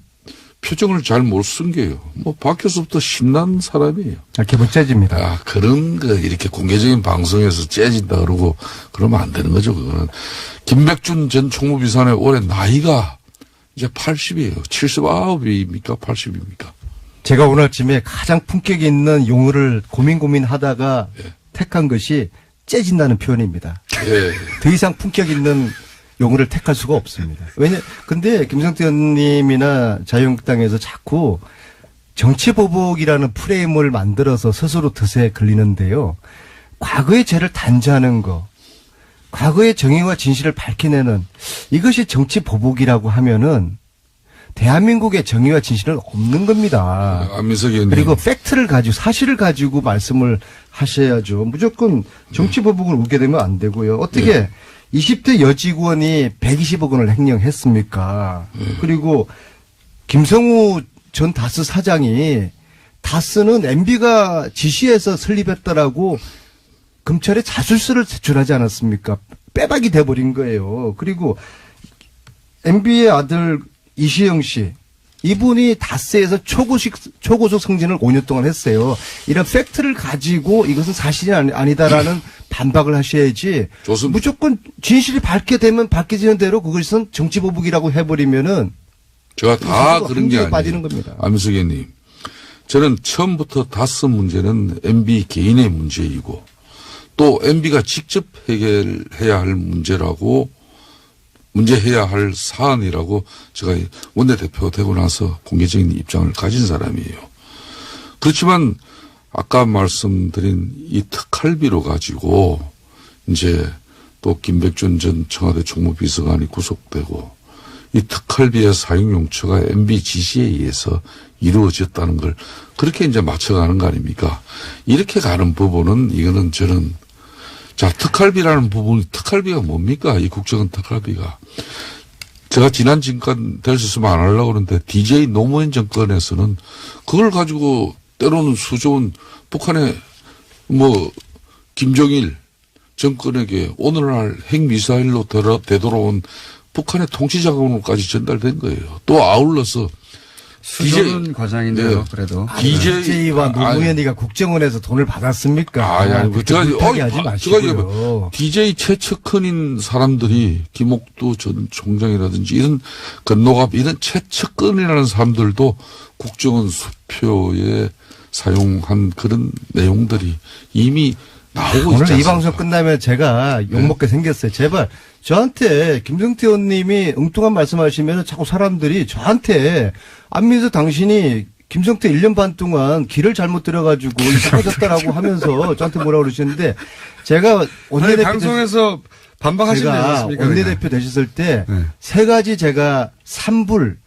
표정을 잘 못 숨겨요. 뭐 밖에서부터 신난 사람이에요. 기분 째집니다. 아, 그런 거 이렇게 공개적인 방송에서 째진다 그러고 그러면 안 되는 거죠. 그거는 김백준 전 총무비서관의 올해 나이가 이제 80이에요. 79입니까? 80입니까? 제가 오늘 아침에 가장 품격 있는 용어를 고민하다가 택한 것이 째진다는 표현입니다. 예. 더 이상 품격 있는 용어를 택할 수가 없습니다. 근데 김성태 의원님이나 자유한국당에서 자꾸 정치보복이라는 프레임을 만들어서 스스로 덫에 걸리는데요. 과거의 죄를 단죄하는 거, 과거의 정의와 진실을 밝혀내는 이것이 정치보복이라고 하면은 대한민국의 정의와 진실은 없는 겁니다. 안민석 의원님. 그리고 팩트를 가지고 사실을 가지고 말씀을 하셔야죠. 무조건 정치보복을 우게 되면 안 되고요. 어떻게 20대 여직원이 120억 원을 횡령했습니까? 그리고 김성우 전 다스 사장이 다스는 MB가 지시해서 설립했다라고 검찰에 자술서를 제출하지 않았습니까? 빼박이 돼버린 거예요. 그리고 MB의 아들 이시영 씨, 이분이 다스에서 초고속 승진을 5년 동안 했어요. 이런 팩트를 가지고 이것은 사실이 아니다라는 반박을 하셔야지. 좋습니다. 무조건 진실이 밝혀지는 대로 그것은 정치보복이라고 해버리면은 제가 다 그런 게 한계에 아니에요. 빠지는 겁니다. 안민석 의원님. 저는 처음부터 다스 문제는 MB 개인의 문제이고 또 MB가 직접 해결해야 할 문제해야 할 사안이라고 제가 원내대표 되고 나서 공개적인 입장을 가진 사람이에요. 그렇지만 아까 말씀드린 이 특활비로 가지고 이제 또 김백준 전 청와대 총무비서관이 구속되고 이 특활비의 사용 용처가 MB 지시에 의해서 이루어졌다는 걸 그렇게 이제 맞춰가는 거 아닙니까? 이렇게 가는 부분은 이거는 저는 자, 특활비라는 부분이 특활비가 뭡니까? 이 국정원 특활비가. 제가 지난 정권 될 수 있으면 안 하려고 그러는데 DJ 노무현 정권에서는 그걸 가지고 때로는 수조원 북한의 김정일 정권에게 오늘날 핵미사일로 되돌아온 북한의 통치 자금으로까지 전달된 거예요. 또 아울러서 수조는 과장인데요. 네. 그래도 DJ와 노무현이가 국정원에서 돈을 받았습니까? 아니, 제가 하지 마시고요. DJ 최측근인 사람들이 김옥두 전 총장이라든지 이런 건노갑 이런 최측근이라는 사람들도 국정원 수표에 사용한 그런 내용들이 이미 나오고 있지 오늘 않습니까? 이 방송 끝나면 제가 욕먹게 생겼어요. 제발 저한테 김성태 의원님이 엉뚱한 말씀하시면 자꾸 사람들이 저한테 안민석 당신이 김성태 1년 반 동안 길을 잘못 들어가지고 이상해졌다라고 하면서 저한테 뭐라고 그러시는데 제가 아니, 원내대표 방송에서 반박하시면 되지 제가 않습니까? 원내대표 되셨을 때 네. 세 가지 제가 3불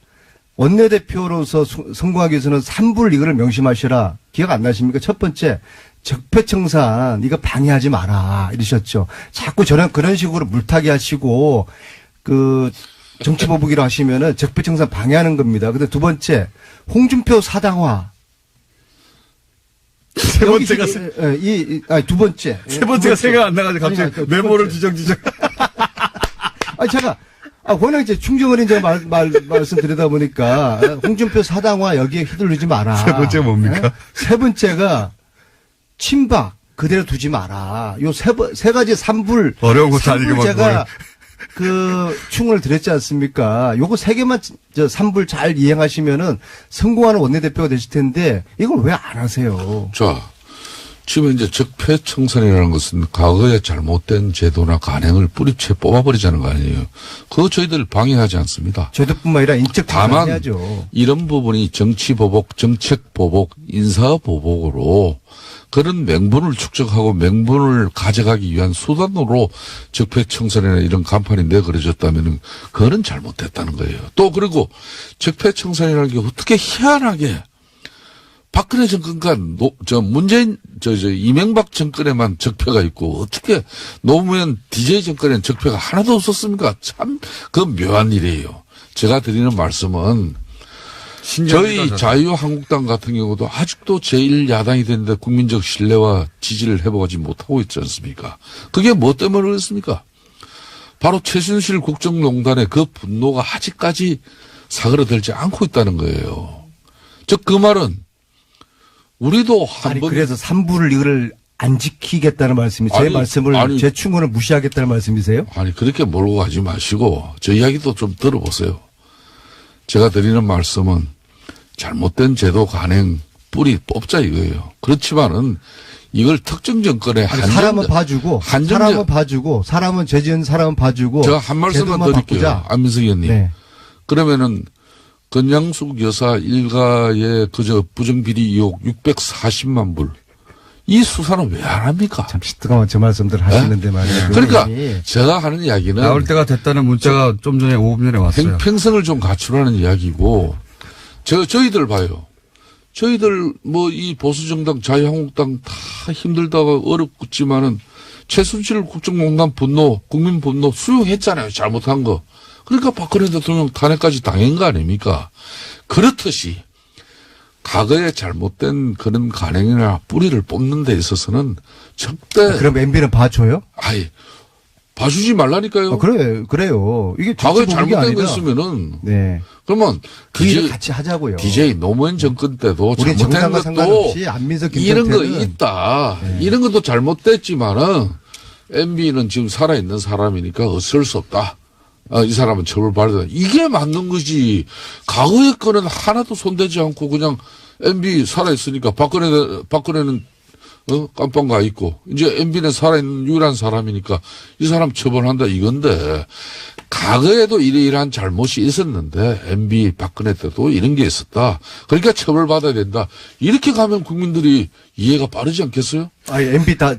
원내대표로서 성공하기 위해서는 3불 이거를 명심하시라. 기억 안 나십니까? 첫 번째 적폐청산 이거 방해하지 마라 이러셨죠. 자꾸 저는 그런 식으로 물타기 하시고 그 정치보복이라 하시면은 적폐청산 방해하는 겁니다. 근데 두 번째 홍준표 사당화. 세 번째가 두 번째. 세 번째가 생각 안 나가지고 갑자기 아니, 두 메모를 번째. 뒤적뒤적. 제가 워낙 이제 충정어린 제가 말씀드리다 보니까 홍준표 사당화 여기에 휘둘리지 마라. 세 번째가 뭡니까? 네? 세 번째가 친박 그대로 두지 마라. 요 세 가지 3불. 어려운 것도 아니게 막 제가 충을 드렸지 않습니까? 요거 세 개만 3불 잘 이행하시면은 성공하는 원내대표가 되실 텐데 이걸 왜 안 하세요? 자, 지금 이제 적폐청산이라는 것은 과거에 잘못된 제도나 간행을 뿌리채 뽑아버리자는 거 아니에요. 그거 저희들 방해하지 않습니다. 제도뿐만 아니라 인적 다만 해야죠. 이런 부분이 정치보복, 정책보복, 인사보복으로 그런 명분을 축적하고 명분을 가져가기 위한 수단으로 적폐청산이나 이런 간판이 내걸어졌다면 그거는 잘못됐다는 거예요. 또 그리고 적폐청산이라는 게 어떻게 희한하게 박근혜 정권과 문재인 이명박 정권에만 적폐가 있고 어떻게 노무현 DJ 정권에는 적폐가 하나도 없었습니까? 참 그 묘한 일이에요. 제가 드리는 말씀은 저희 자유한국당 같은 경우도 아직도 제1야당이 됐는데 국민적 신뢰와 지지를 회복하지 못하고 있지 않습니까? 그게 뭐 때문에 그렇습니까? 바로 최순실 국정농단의 그 분노가 아직까지 사그러들지 않고 있다는 거예요. 즉 그 말은 우리도 한번 그래서 3불을 이거를 안 지키겠다는 말씀이 제 말씀을 제 충고를 무시하겠다는 말씀이세요? 아니 그렇게 몰고 가지 마시고 저 이야기도 좀 들어보세요. 제가 드리는 말씀은 잘못된 제도 간행 뿌리 뽑자 이거예요. 그렇지만은 이걸 특정 정권에 사람은 봐주고 사람은 죄 지은 사람은 봐주고 제가 한 말씀만 드릴게요. 안민석 의원님. 네. 그러면은 건양숙 여사 일가의 그저 부정비리 의혹 640만 불. 이 수사는 왜 안 합니까? 참 시끄러운 저 말씀들 하시는데 말이에요. 그러니까 제가 하는 이야기는 나올 때가 됐다는 문자가 좀 전에 5분 전에 왔어요. 평생을 좀 갖추라는 이야기고 저희들 봐요. 저희들 이 보수정당 자유한국당 다 힘들다가 어렵지만은 최순실 국정농단 분노 국민 분노 수용했잖아요. 잘못한 거. 그러니까 박근혜 대통령 탄핵까지 당한 거 아닙니까? 그렇듯이 과거에 잘못된 그런 간행이나 뿌리를 뽑는 데 있어서는 절대. 그럼 MB는 봐줘요? 아이, 봐주지 말라니까요. 그래요. 이게 과거에 잘못된 거 있으면은. 네. 그러면 그 일을 같이 하자고요. DJ 노무현 정권 때도 우리 잘못된 것도 상관없이 안민석 이런 거 있다. 네. 이런 것도 잘못됐지만은 MB는 지금 살아있는 사람이니까 어쩔 수 없다. 이 사람은 처벌받아야 이게 맞는 거지. 과거의 거는 하나도 손대지 않고 그냥 MB 살아있으니까 박근혜는 깜빵 가 있고 이제 MB는 살아있는 유일한 사람이니까 이 사람 처벌한다 이건데 과거에도 이러이러한 잘못이 있었는데 MB 박근혜 때도 이런 게 있었다. 그러니까 처벌받아야 된다. 이렇게 가면 국민들이 이해가 빠르지 않겠어요? MB가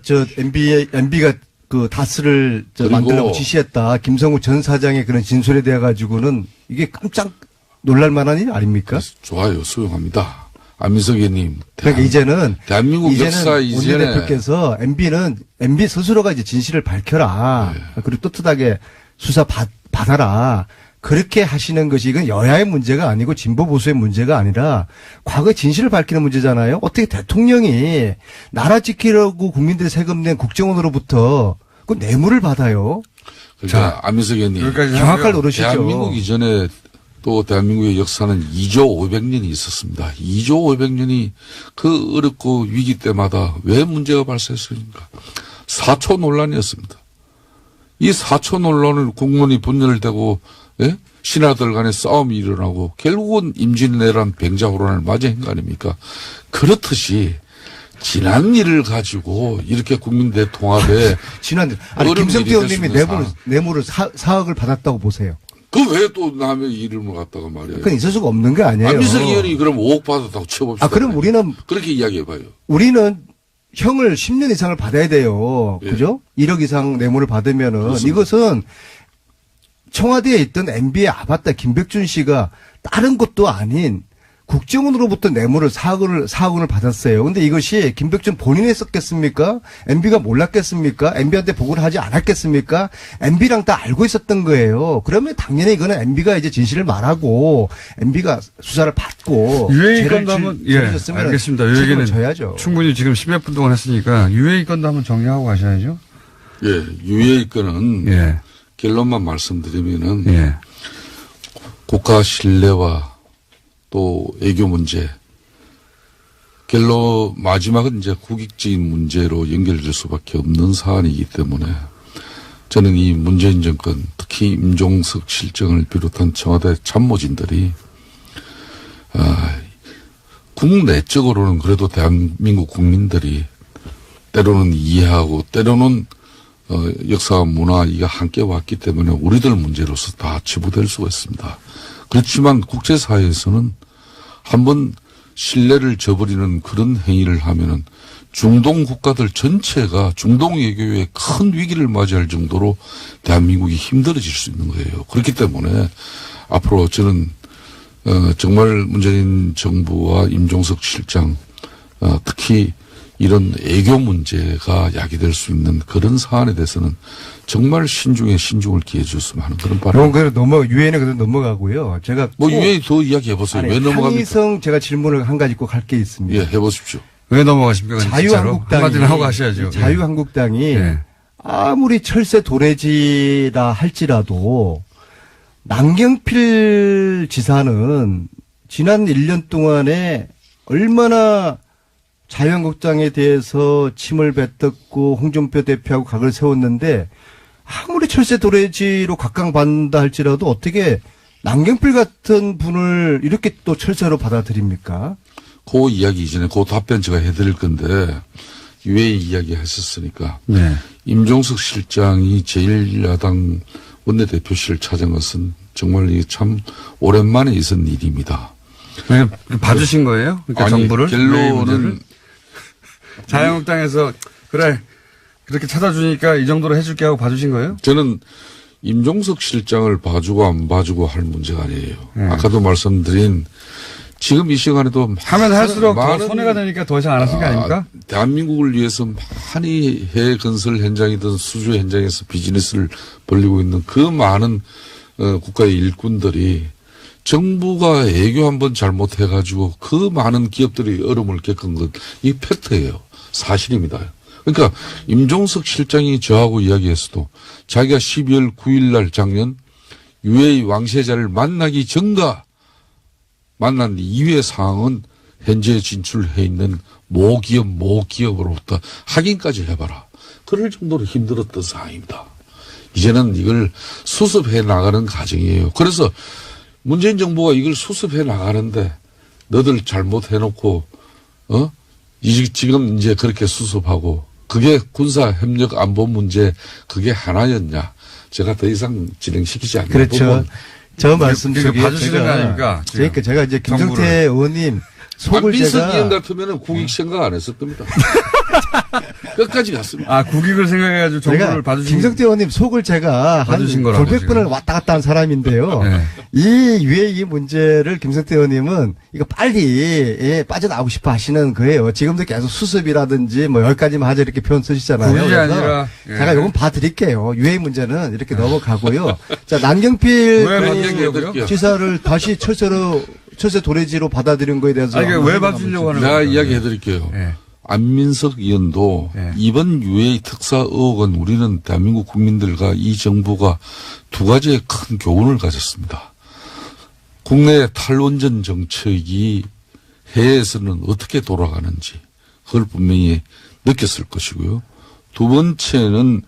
그 다스를 만들라고 지시했다. 김성우 전 사장의 그런 진술에 대해 가지고는 이게 깜짝 놀랄 만한 일 아닙니까? 좋아요. 수용합니다. 안민석 의원님. 그러니까 이제는 대한민국 역사 이전에 원내대표께서 MB 스스로가 이제 진실을 밝혀라. 네. 그리고 떳떳하게 수사 받아라. 그렇게 하시는 것이 이건 여야의 문제가 아니고 진보 보수의 문제가 아니라 과거 진실을 밝히는 문제잖아요. 어떻게 대통령이 나라 지키려고 국민들의 세금 낸 국정원으로부터 그 뇌물을 받아요. 그러니까 안민석 의원님. 여기까지 경악할 하고요. 노릇이죠. 대한민국 이전에 또 대한민국의 역사는 2조 500년이 있었습니다. 2조 500년이 그 어렵고 위기 때마다 왜 문제가 발생했습니까? 4초 논란이었습니다. 이 4초 논란을 국론이 분열되고 예? 신하들 간에 싸움이 일어나고 결국은 임진왜란 병자호란을 맞이한 거 아닙니까? 그렇듯이 지난 일을 가지고 이렇게 국민대 통합에 지난주 아니 어려운 김성태 일이 의원님이 됐습니다. 뇌물을 4억을 받았다고 보세요. 그 왜 또 남의 이름을 갖다가 말이에요. 그건 있을 수가 없는 게 아니에요. 안민석 의원이 그럼 5억 받았다고 쳐봅시다. 그럼 그렇게 이야기해봐요. 우리는 형을 10년 이상을 받아야 돼요. 예. 그죠? 1억 이상 뇌물을 받으면은 그렇습니다. 이것은 청와대에 있던 MB의 아바타 김백준 씨가 다른 것도 아닌 국정원으로부터 뇌물을 4억 원을 받았어요. 근데 이것이 김백준 본인이 했었겠습니까? MB가 몰랐겠습니까? MB한테 보고를 하지 않았겠습니까? MB랑 다 알고 있었던 거예요. 그러면 당연히 이거는 MB가 이제 진실을 말하고 MB가 수사를 받고 유해인 건도 한번 알겠습니다. 요 얘기는 져야죠. 충분히 지금 10몇 분 동안 했으니까 유해인 건도 한번 정리하고 가셔야죠. 예, 유해의 건은 예. 결론만 말씀드리면은 예. 국가 신뢰와 또 애교 문제, 결론 마지막은 이제 국익적인 문제로 연결될 수밖에 없는 사안이기 때문에 저는 이 문재인 정권, 특히 임종석 실장을 비롯한 청와대 참모진들이 국내적으로는 그래도 대한민국 국민들이 때로는 이해하고 때로는 역사와 문화 이가 함께 왔기 때문에 우리들 문제로서 다 치부될 수가 있습니다. 그렇지만 국제사회에서는 한번 신뢰를 저버리는 그런 행위를 하면은 중동 국가들 전체가 중동 외교에 큰 위기를 맞이할 정도로 대한민국이 힘들어질 수 있는 거예요. 그렇기 때문에 앞으로 저는 정말 문재인 정부와 임종석 실장 특히 이런 애교 문제가 야기될 수 있는 그런 사안에 대해서는 정말 신중에 신중을 기해 줬으면 하는 그런 바람. 그럼 유엔에 그대로 넘어가고요. 제가 뭐 유엔이 더 이야기해 보세요. 왜 넘어갑니까? 한희성 제가 질문을 한 가지 꼭 할 게 있습니다. 예, 해보십시오. 왜 넘어가십니까? 자유한국당이 한마디는 하고 가셔야죠. 자유한국당이 예. 아무리 철새 도래지라 할지라도 남경필 지사는 지난 1년 동안에 얼마나 자유한국당에 대해서 침을 뱉었고 홍준표 대표하고 각을 세웠는데 아무리 철새 도래지로 각광받는다 할지라도 어떻게 남경필 같은 분을 이렇게 또 철새로 받아들입니까? 그 이야기 이전에 그 답변 제가 해드릴 건데 유해 이야기 했었으니까 네. 임종석 실장이 제1야당 원내대표실을 찾은 것은 정말 이게 참 오랜만에 있은 일입니다. 그냥 봐주신 거예요? 그러니까 아니, 정부를? 결론은 자유한국당에서 그래 그렇게 찾아주니까 이 정도로 해줄게 하고 봐주신 거예요? 저는 임종석 실장을 봐주고 안 봐주고 할 문제가 아니에요. 네. 아까도 말씀드린 지금 이 시간에도 하면 할수록 더 많은 손해가 되니까 더 이상 안 하신 거 아닙니까? 대한민국을 위해서 많이 해외 건설 현장이든 수주 현장에서 비즈니스를 벌리고 있는 그 많은 국가의 일꾼들이 정부가 애교 한번 잘못해가지고 그 많은 기업들이 어려움을 겪은 것, 이 팩트예요. 사실입니다. 그러니까 임종석 실장이 저하고 이야기했어도 자기가 12월 9일 날 작년 유해의 왕세자를 만나기 전과 만난 이후의 상황은 현재 진출해 있는 모기업으로부터 확인까지 해봐라. 그럴 정도로 힘들었던 상황입니다. 이제는 이걸 수습해 나가는 과정이에요. 그래서 문재인 정부가 이걸 수습해 나가는데 너들 잘못해놓고 지금 이제 그렇게 수습하고 그게 군사협력 안보 문제 그게 하나였냐. 제가 더 이상 진행시키지 않는 그렇죠. 부분. 저 말씀 그러니까 속에 봐주시는 거 아닙니까? 그러니까 제가 이제 김성태 정부를. 의원님 속을 안민석 의원 제가 같으면 국익 생각 안 했을 겁니다. 끝까지 갔습니다. 아, 국익을 생각해가지고 정부를 제가 봐주신 김성태 의원님 속을 제가 한 봐주신 거라고, 돌백 번을 지금. 왔다 갔다 한 사람인데요. 네. 이 유해 문제를 김성태 의원님은 이거 빨리 빠져나오고 싶어 하시는 거예요. 지금도 계속 수습이라든지 뭐 여기까지만 하자 이렇게 표현 쓰시잖아요. 국익이 그래서 아니라, 예. 제가 요건 봐드릴게요. 유해 문제는 이렇게 넘어가고요. 자, 남경필 왜 그 봐주려고요? 지사를 다시 철새 도래지로 받아들인 거에 대해서 아니, 왜 봐주려고 하는 내가 겁니까? 이야기해 드릴게요. 예. 안민석 의원도 네. 이번 UA 특사 의혹은 우리는 대한민국 국민들과 이 정부가 두 가지의 큰 교훈을 가졌습니다. 국내 탈원전 정책이 해외에서는 어떻게 돌아가는지 그걸 분명히 느꼈을 것이고요. 두 번째는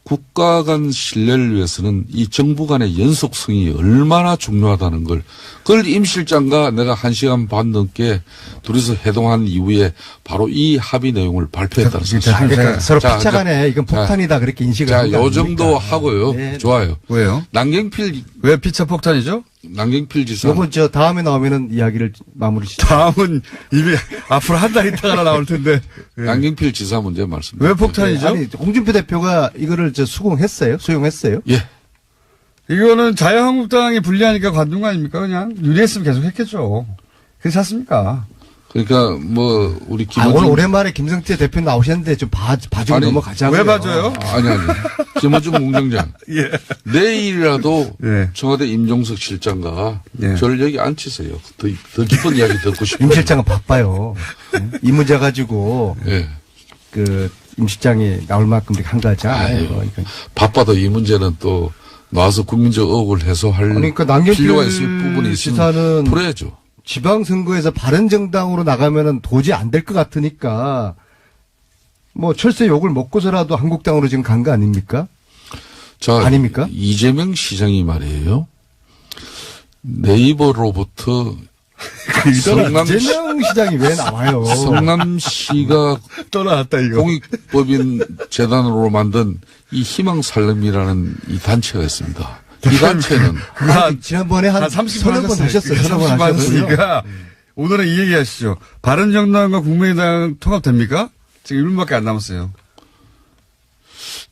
국가 간 신뢰를 위해서는 이 정부 간의 연속성이 얼마나 중요하다는 걸 그걸 임 실장과 내가 1시간 반 넘게 둘이서 회동한 이후에 바로 이 합의 내용을 발표했다는 사실. 그러니까 서로 자, 피차 간에 이건 폭탄이다 그렇게 인식을 자, 한거 요 아닙니까? 정도 하고요. 네. 좋아요. 왜요? 남경필 왜 피차 폭탄이죠? 지사. 요번 저 다음에 나오면은 이야기를 마무리 짓죠. 다음은 이미 앞으로 한 달 있다가 나올 텐데. 남경필 지사 문제 말씀. 왜 폭탄이죠? 아니 홍준표 대표가 이거를 수용했어요? 예. 이거는 자유한국당이 불리하니까 관둔 거 아닙니까? 그냥 유리했으면 계속 했겠죠. 괜찮습니까? 그러니까 뭐 우리 아, 김어준 오늘 오랜만에 김성태 대표 나오셨는데 좀 봐주고 아니, 넘어가자고요. 왜 봐줘요? 아니 김어준 공장장 예. 내일이라도 예. 청와대 임종석 실장과 예. 저를 여기 앉히세요. 더 깊은 이야기 듣고 싶어요. 임 실장은 바빠요. 이 문제 가지고 예. 그 임 실장이 나올 만큼 이렇게 한가하지 않아요. 아유, 그러니까. 바빠도 이 문제는 또 나와서 국민적 의혹을 해소할 그러니까 남경필 필요가 있을 부분이 있으면 지사는 풀어야죠. 지방선거에서 바른정당으로 나가면은 도저히 안 될 것 같으니까 뭐 철새 욕을 먹고서라도 한국당으로 지금 간 거 아닙니까? 자, 아닙니까? 이재명 시장이 말이에요. 네이버로부터 이재명 시장이 왜 나와요? 성남시가 또 나왔다, 이거. 공익법인 재단으로 만든 이 희망살림이라는 이 단체가 있습니다. 이 단체는 아니, 지난번에 한 30번 서너 번 하셨어요. 서너 번 30번 하셨어요. 하셨으니까 오늘은 이 얘기 하시죠. 바른정당과 국민의당 통합됩니까? 지금 1분밖에 안 남았어요.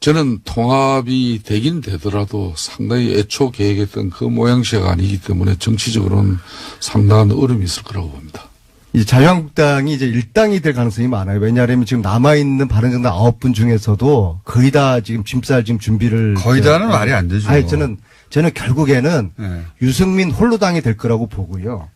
저는 통합이 되긴 되더라도 상당히 애초 계획했던 그 모양새가 아니기 때문에 정치적으로는 상당한 어려움이 있을 거라고 봅니다. 이제 자유한국당이 이제 일당이 될 가능성이 많아요. 왜냐하면 지금 남아있는 바른정당 9분 중에서도 거의 다 지금 짐쌀 지금 준비를. 거의 다는 말이 안 되죠. 아니, 저는 결국에는 네. 유승민 홀로당이 될 거라고 보고요.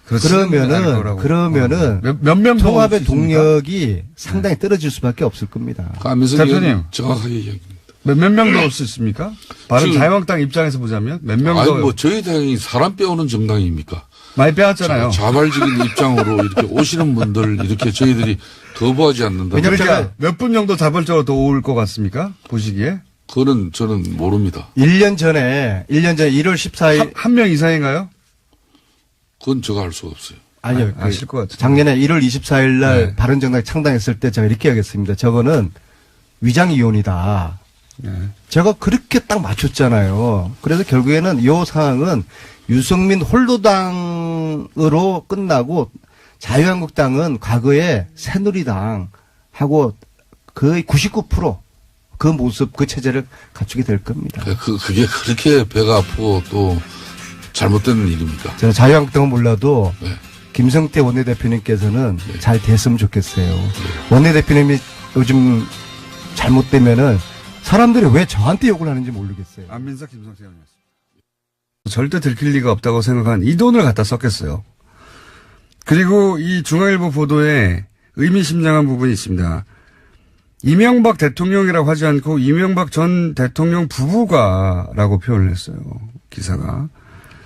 그렇지는 않을 거라고. 그러면은 몇 명 더 통합의 올수 있습니까? 동력이 상당히 떨어질 수밖에 없을 겁니다. 하면서 대표님. 정확하게 얘기합니다. 몇 명 더 올 수 있습니까? 바른 지금- 자유한국당 입장에서 보자면 몇 명 아니 더 뭐 저희 당이 사람 빼오는 정당입니까? 많이 빼왔잖아요. 자발적인 입장으로 이렇게 오시는 분들 이렇게 저희들이 거부하지 않는다. 왜냐면 그러니까 몇 분 정도 자발적으로 더 올 것 같습니까? 보시기에 그거는 저는 모릅니다. 1년 전에 1월 14일 한 명 이상인가요? 그건 제가 알 수가 없어요. 아니요. 아실 것 같아요. 작년에 1월 24일 날 네. 바른정당이 창당했을 때 제가 이렇게 하겠습니다. 저거는 위장이혼이다. 네. 제가 그렇게 딱 맞췄잖아요. 그래서 결국에는 이 상황은 유승민 홀로당으로 끝나고 자유한국당은 과거에 새누리당하고 거의 99% 그 모습, 그 체제를 갖추게 될 겁니다. 그게 그렇게 배가 아프고 또 잘못된 일입니까? 저는 자유한국당은 몰라도 네. 김성태 원내대표님께서는 잘 됐으면 좋겠어요. 원내대표님이 요즘 잘못되면은 사람들이 왜 저한테 욕을 하는지 모르겠어요. 안민석 김성태 의원이었습니다. 절대 들킬 리가 없다고 생각한 이 돈을 갖다 썼겠어요. 그리고 이 중앙일보 보도에 의미심장한 부분이 있습니다. 이명박 대통령이라고 하지 않고 이명박 전 대통령 부부가라고 표현을 했어요. 기사가.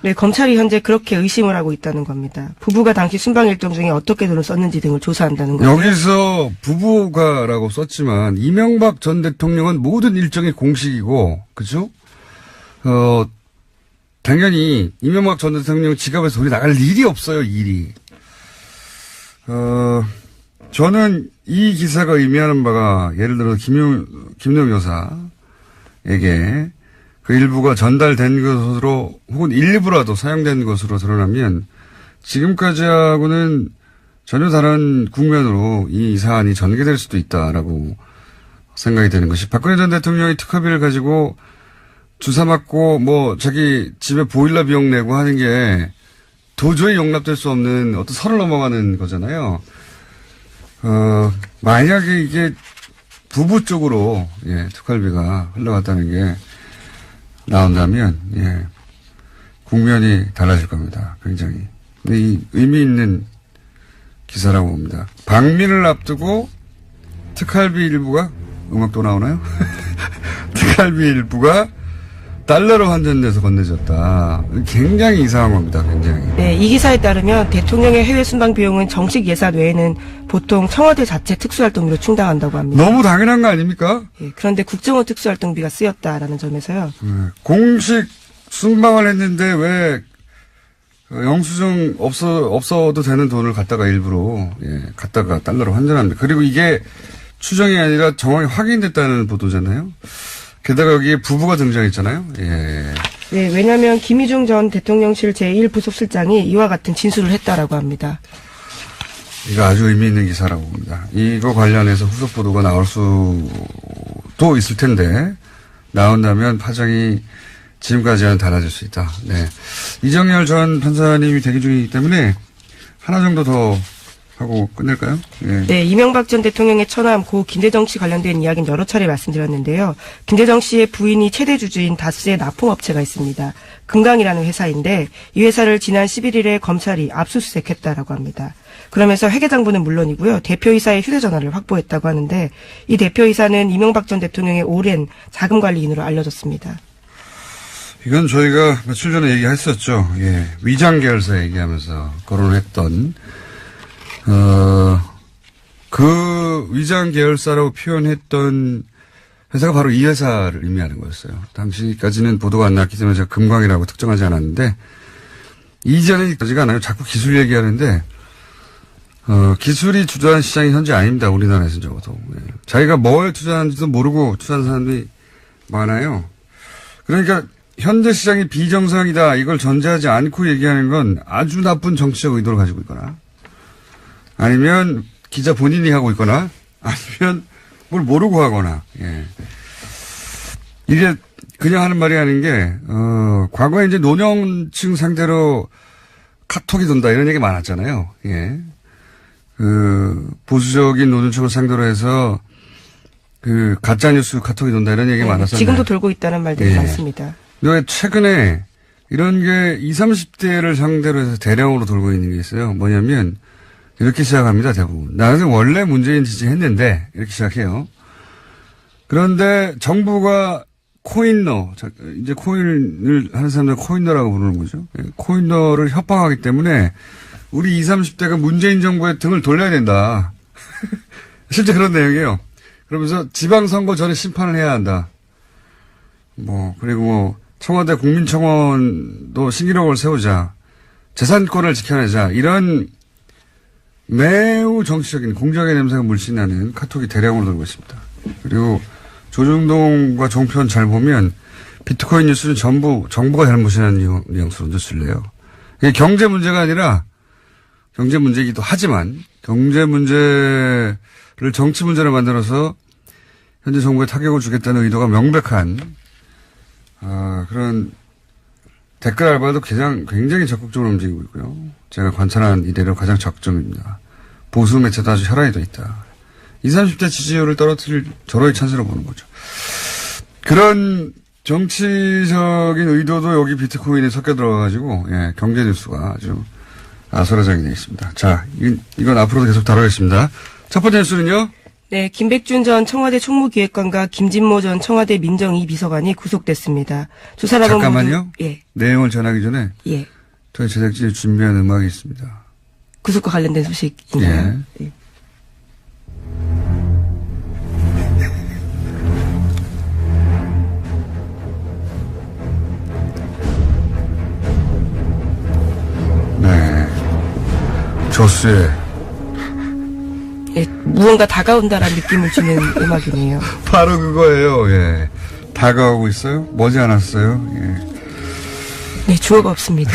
네, 검찰이 현재 그렇게 의심을 하고 있다는 겁니다. 부부가 당시 순방 일정 중에 어떻게 돈을 썼는지 등을 조사한다는 거죠. 여기서 부부가라고 썼지만 이명박 전 대통령은 모든 일정이 공식이고, 그죠? 당연히 이명박 전 대통령 지갑에서 돈이 나갈 일이 없어요, 일이. 저는 이 기사가 의미하는 바가 예를 들어 김용 여사에게 그 일부가 전달된 것으로 혹은 일부라도 사용된 것으로 드러나면 지금까지하고는 전혀 다른 국면으로 이 사안이 전개될 수도 있다라고 생각이 되는 것이 박근혜 전 대통령이 특허비를 가지고 주사 맞고 뭐 자기 집에 보일러 비용 내고 하는 게 도저히 용납될 수 없는 어떤 선을 넘어가는 거잖아요. 만약에 이게 부부 쪽으로 특활비가 흘러갔다는 게 나온다면 국면이 달라질 겁니다. 굉장히. 근데 이 의미 있는 기사라고 봅니다. 방민을 앞두고 특활비 일부가 음악도 나오나요? 특활비 일부가 달러로 환전돼서 건네졌다. 굉장히 이상한 겁니다. 굉장히. 네, 이 기사에 따르면 대통령의 해외 순방 비용은 정식 예산 외에는 보통 청와대 자체 특수활동비로 충당한다고 합니다. 너무 당연한 거 아닙니까? 예, 그런데 국정원 특수활동비가 쓰였다라는 점에서요. 공식 순방을 했는데 왜 영수증 없어도 되는 돈을 갖다가 일부러 갖다가 달러로 환전합니다. 그리고 이게 추정이 아니라 정확히 확인됐다는 보도잖아요. 게다가 여기에 부부가 등장했잖아요. 예. 네, 왜냐하면 김희중 전 대통령실 제1부속실장이 이와 같은 진술을 했다라고 합니다. 이거 아주 의미 있는 기사라고 봅니다. 이거 관련해서 후속 보도가 나올 수도 있을 텐데 나온다면 파장이 지금까지와는 달라질 수 있다. 네. 이정열 전 판사님이 대기 중이기 때문에 하나 정도 더 하고 끝낼까요? 예. 네, 이명박 전 대통령의 처남 고 김대정 씨 관련된 이야기는 여러 차례 말씀드렸는데요. 김대정 씨의 부인이 최대 주주인 다스의 납품업체가 있습니다. 금강이라는 회사인데 이 회사를 지난 11일에 검찰이 압수수색했다라고 합니다. 그러면서 회계장부는 물론이고요. 대표이사의 휴대전화를 확보했다고 하는데 이 대표이사는 이명박 전 대통령의 오랜 자금관리인으로 알려졌습니다. 이건 저희가 며칠 전에 얘기했었죠. 예. 위장 계열사 얘기하면서 거론했던 그 위장 계열사라고 표현했던 회사가 바로 이 회사를 의미하는 거였어요. 당시까지는 보도가 안 났기 때문에 제가 금광이라고 특정하지 않았는데, 이전에 까지가 않아요. 자꾸 기술 얘기하는데, 기술이 주도하는 시장이 현재 아닙니다. 우리나라에서는 적어도. 예. 자기가 뭘 투자하는지도 모르고 투자하는 사람들이 많아요. 그러니까 현재 시장이 비정상이다. 이걸 전제하지 않고 얘기하는 건 아주 나쁜 정치적 의도를 가지고 있거나, 아니면 기자 본인이 하고 있거나 아니면 뭘 모르고 하거나. 예. 이게 그냥 하는 말이 아닌 게 과거에 이제 노년층 상대로 카톡이 돈다 이런 얘기 많았잖아요. 예. 보수적인 노년층을 상대로 해서 가짜 뉴스 카톡이 돈다 이런 얘기 많았었는데 지금도 돌고 있다는 말들이 예. 많습니다. 근데 최근에 이런 게 20, 30대를 상대로 해서 대량으로 돌고 있는 게 있어요. 뭐냐면 이렇게 시작합니다, 대부분. 나는 원래 문재인 지지했는데, 이렇게 시작해요. 그런데 정부가 코인러, 이제 코인을 하는 사람들 코인러라고 부르는 거죠. 코인러를 협박하기 때문에 우리 20, 30대가 문재인 정부의 등을 돌려야 된다. 실제 그런 내용이에요. 그러면서 지방선거 전에 심판을 해야 한다. 그리고 청와대 국민청원도 신기록을 세우자. 재산권을 지켜내자. 이런 매우 정치적인 공작의 냄새가 물씬 나는 카톡이 대량으로 돌고 있습니다. 그리고 조중동과 종편 잘 보면 비트코인 뉴스는 전부 정부가 잘못이라는 뉘앙스로 뉴스를 내요. 이게 경제 문제가 아니라 경제 문제이기도 하지만 경제 문제를 정치 문제로 만들어서 현재 정부에 타격을 주겠다는 의도가 명백한 그런 댓글 알바도 굉장히 적극적으로 움직이고 있고요. 제가 관찰한 이래로 가장 적점입니다. 보수 매체도 아주 혈안이 돼 있다. 20, 30대 지지율을 떨어뜨릴 저로의 찬스로 보는 거죠. 그런 정치적인 의도도 여기 비트코인에 섞여 들어가가지고, 경제 뉴스가 아주 아수라장이 되어 있습니다. 자, 이건 앞으로도 계속 다루겠습니다. 첫 번째 뉴스는요? 네, 김백준 전 청와대 총무기획관과 김진모 전 청와대 민정이 비서관이 구속됐습니다. 두 사람은 잠깐만요. 모두, 예. 내용을 전하기 전에 예. 저희 제작진이 준비한 음악이 있습니다. 구속과 관련된 소식인가요? 예. 예. 네. 조수의 예, 무언가 다가온다라는 느낌을 주는 음악이네요. 바로 그거예요. 예. 다가오고 있어요? 머지 않았어요? 예. 네, 주어가 없습니다.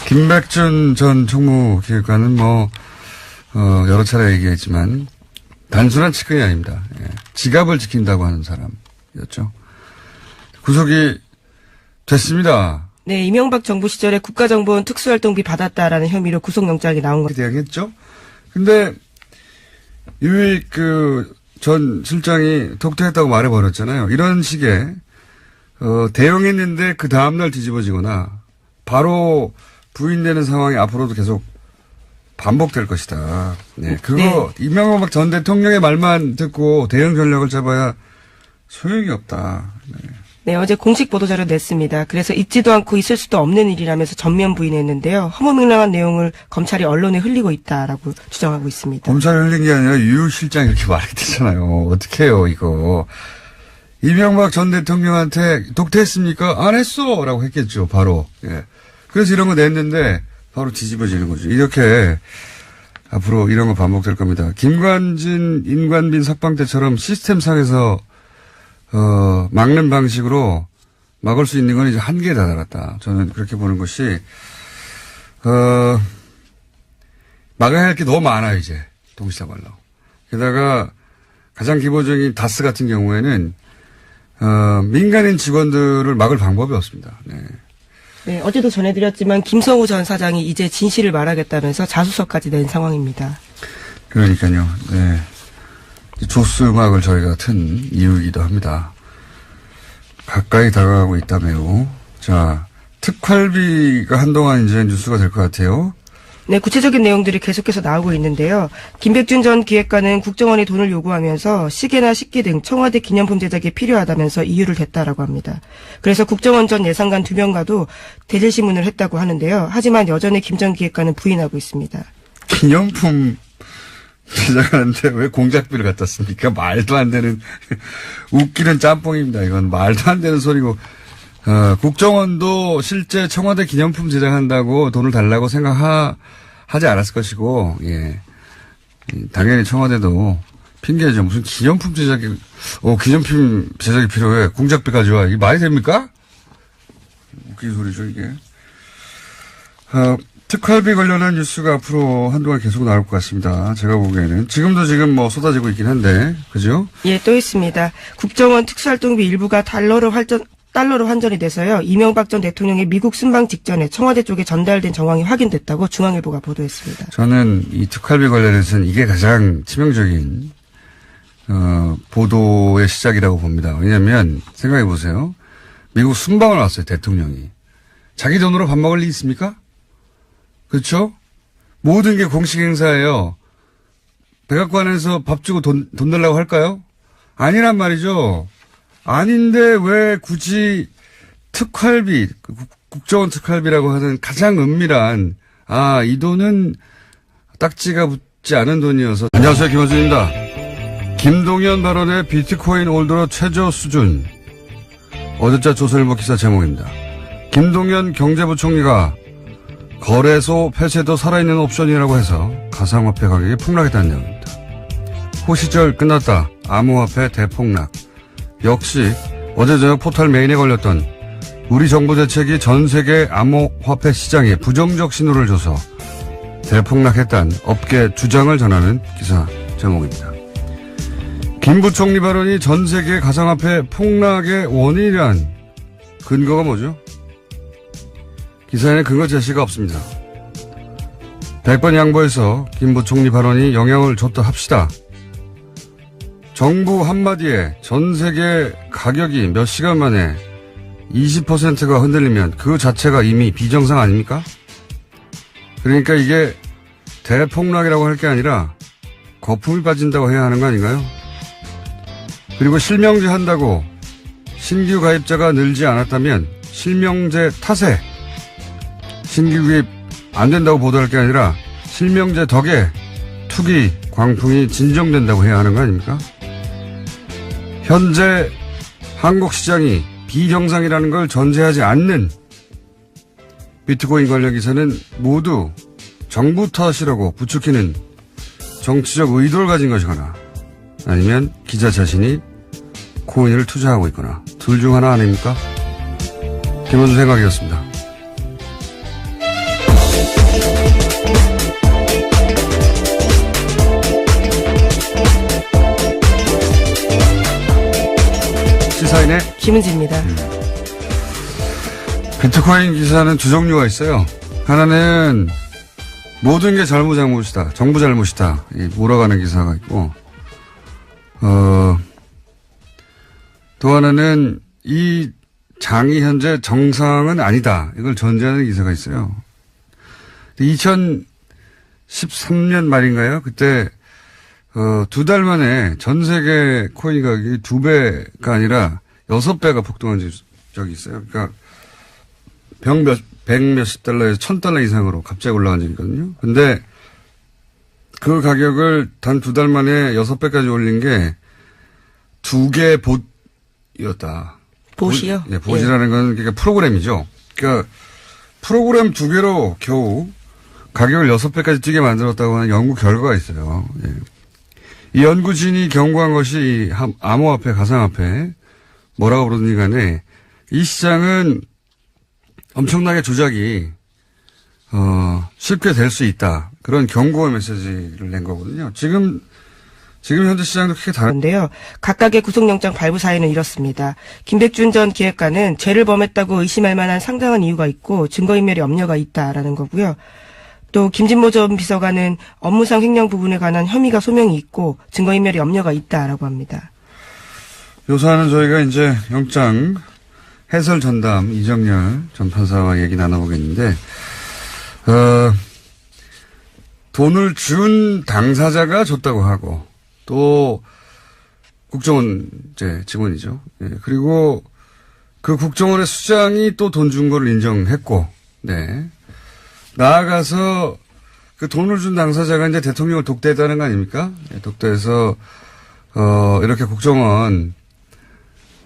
김백준 전 총무기획관은 여러 차례 얘기했지만 단순한 측근이 아닙니다. 예. 지갑을 지킨다고 하는 사람이었죠. 구속이 됐습니다. 네, 이명박 정부 시절에 국가정보원 특수활동비 받았다라는 혐의로 구속영장이 나온 것. 대응했죠. 근데 유익 전 실장이 독대했다고 말해버렸잖아요. 이런 식의 대응했는데 그 다음날 뒤집어지거나 바로 부인되는 상황이 앞으로도 계속 반복될 것이다. 네. 그거 이명박 전 대통령의 말만 듣고 대응 전략을 잡아야 소용이 없다. 네. 네, 어제 공식 보도자료 냈습니다. 그래서 있지도 않고 있을 수도 없는 일이라면서 전면 부인했는데요. 허무맹랑한 내용을 검찰이 언론에 흘리고 있다라고 주장하고 있습니다. 검찰이 흘린 게 아니라 유 실장이 이렇게 말했잖아요. 어떻게 해요, 이거. 이명박 전 대통령한테 독대했습니까? 안 했어! 라고 했겠죠, 바로. 예. 그래서 이런 거 냈는데 바로 뒤집어지는 거죠. 이렇게 앞으로 이런 거 반복될 겁니다. 김관진, 임관빈 석방 때처럼 시스템상에서 막는 방식으로 막을 수 있는 건 이제 한계에 다다랐다. 저는 그렇게 보는 것이, 막아야 할 게 너무 많아요, 이제. 동시다발로. 게다가 가장 기본적인 다스 같은 경우에는, 민간인 직원들을 막을 방법이 없습니다. 네. 네, 어제도 전해드렸지만 김성우 전 사장이 이제 진실을 말하겠다면서 자수서까지 낸 상황입니다. 그러니까요. 네. 조스 음악을 저희가 튼 이유이기도 합니다. 가까이 다가가고 있다며요. 자, 특활비가 한동안 이제 뉴스가 될 것 같아요. 네, 구체적인 내용들이 계속해서 나오고 있는데요. 김백준 전 기획관은 국정원에 돈을 요구하면서 시계나 식기 등 청와대 기념품 제작에 필요하다면서 이유를 댔다라고 합니다. 그래서 국정원 전 예산관 2명과도 대질신문을 했다고 하는데요. 하지만 여전히 김 전 기획관은 부인하고 있습니다. 기념품 제작하는데 왜 공작비를 갖다 씁니까? 말도 안 되는 웃기는 짬뽕입니다. 이건 말도 안 되는 소리고. 국정원도 실제 청와대 기념품 제작한다고 돈을 달라고 하지 않았을 것이고, 예. 당연히 청와대도 핑계죠. 무슨 기념품 기념품 제작이 필요해. 공작비 가져와. 이게 말이 됩니까? 웃긴 소리죠, 이게. 특활비 관련한 뉴스가 앞으로 한동안 계속 나올 것 같습니다. 제가 보기에는. 지금도 쏟아지고 있긴 한데, 그죠? 예, 또 있습니다. 국정원 특수활동비 일부가 달러로 환전이 돼서요. 이명박 전 대통령의 미국 순방 직전에 청와대 쪽에 전달된 정황이 확인됐다고 중앙일보가 보도했습니다. 저는 이 특활비 관련해서는 이게 가장 치명적인 보도의 시작이라고 봅니다. 왜냐하면 생각해 보세요. 미국 순방을 왔어요. 대통령이. 자기 돈으로 밥 먹을 리 있습니까? 그렇죠? 모든 게 공식 행사예요. 백악관에서 밥 주고 돈 달라고 할까요? 아니란 말이죠. 아닌데 왜 굳이 특활비, 국정원 특활비라고 하는 가장 은밀한, 이 돈은 딱지가 붙지 않은 돈이어서. 안녕하세요, 김원준입니다. 김동연 발언의 비트코인 올드로 최저 수준. 어제자 조선일보 기사 제목입니다. 김동연 경제부총리가 거래소 폐쇄도 살아있는 옵션이라고 해서 가상화폐 가격이 폭락했다는 내용입니다. 호시절 끝났다. 암호화폐 대폭락. 역시 어제 저녁 포털 메인에 걸렸던 우리 정부 대책이 전 세계 암호화폐 시장에 부정적 신호를 줘서 대폭락했다는 업계 주장을 전하는 기사 제목입니다. 김 부총리 발언이 전 세계 가상화폐 폭락의 원인이란 근거가 뭐죠? 기사에는 근거 제시가 없습니다. 100번 양보해서 김 부총리 발언이 영향을 줬다 합시다. 정부 한마디에 전 세계 가격이 몇 시간 만에 20%가 흔들리면 그 자체가 이미 비정상 아닙니까? 그러니까 이게 대폭락이라고 할 게 아니라 거품이 빠진다고 해야 하는 거 아닌가요? 그리고 실명제 한다고 신규 가입자가 늘지 않았다면 실명제 탓에 신규 구입 안 된다고 보도할 게 아니라 실명제 덕에 투기 광풍이 진정된다고 해야 하는 거 아닙니까? 현재 한국 시장이 비정상이라는 걸 전제하지 않는 비트코인 관련 기사는 모두 정부 탓이라고 부추기는 정치적 의도를 가진 것이거나 아니면 기자 자신이 코인을 투자하고 있거나 둘 중 하나 아닙니까? 김원준 생각이었습니다. 시사인의 김은지입니다. 비트코인 기사는 두 종류가 있어요. 하나는 모든 게 잘못이다. 정부 잘못이다. 몰아가는 기사가 있고, 또 하나는 이 장이 현재 정상은 아니다. 이걸 전제하는 기사가 있어요. 13년 말인가요? 그때, 2달 만에 전 세계 코인 가격이 2배가 아니라 6배가 폭등한 적이 있어요. 그러니까, 백 몇십 달러에서 1000달러 이상으로 갑자기 올라간 적이 있거든요. 근데, 그 가격을 단 2달 만에 6배까지 올린 게 2개 봇이었다. 봇이요? 네, 봇이라는 건 그러니까 프로그램이죠. 그러니까 프로그램 2개로 겨우 가격을 6배까지 뛰게 만들었다고 하는 연구 결과가 있어요. 예. 이 연구진이 경고한 것이 이 암호화폐, 가상화폐 뭐라고 부르든지 간에 이 시장은 엄청나게 조작이 쉽게 될 수 있다. 그런 경고의 메시지를 낸 거거든요. 지금 현재 시장도 크게 인데요. 각각의 구속영장 발부 사유는 이렇습니다. 김백준 전 기획관은 죄를 범했다고 의심할 만한 상당한 이유가 있고 증거인멸의 염려가 있다라는 거고요. 또 김진모 전 비서관은 업무상 횡령 부분에 관한 혐의가 소명이 있고 증거인멸의 염려가 있다라고 합니다. 요사는 저희가 이제 영장 해설 전담 이정열 전 판사와 얘기 나눠보겠는데, 돈을 준 당사자가 줬다고 하고, 또, 국정원, 직원이죠. 예, 그리고 그 국정원의 수장이 또 돈 준 거를 인정했고, 네. 나아가서 그 돈을 준 당사자가 이제 대통령을 독대했다는 거 아닙니까? 예, 독대해서, 이렇게 국정원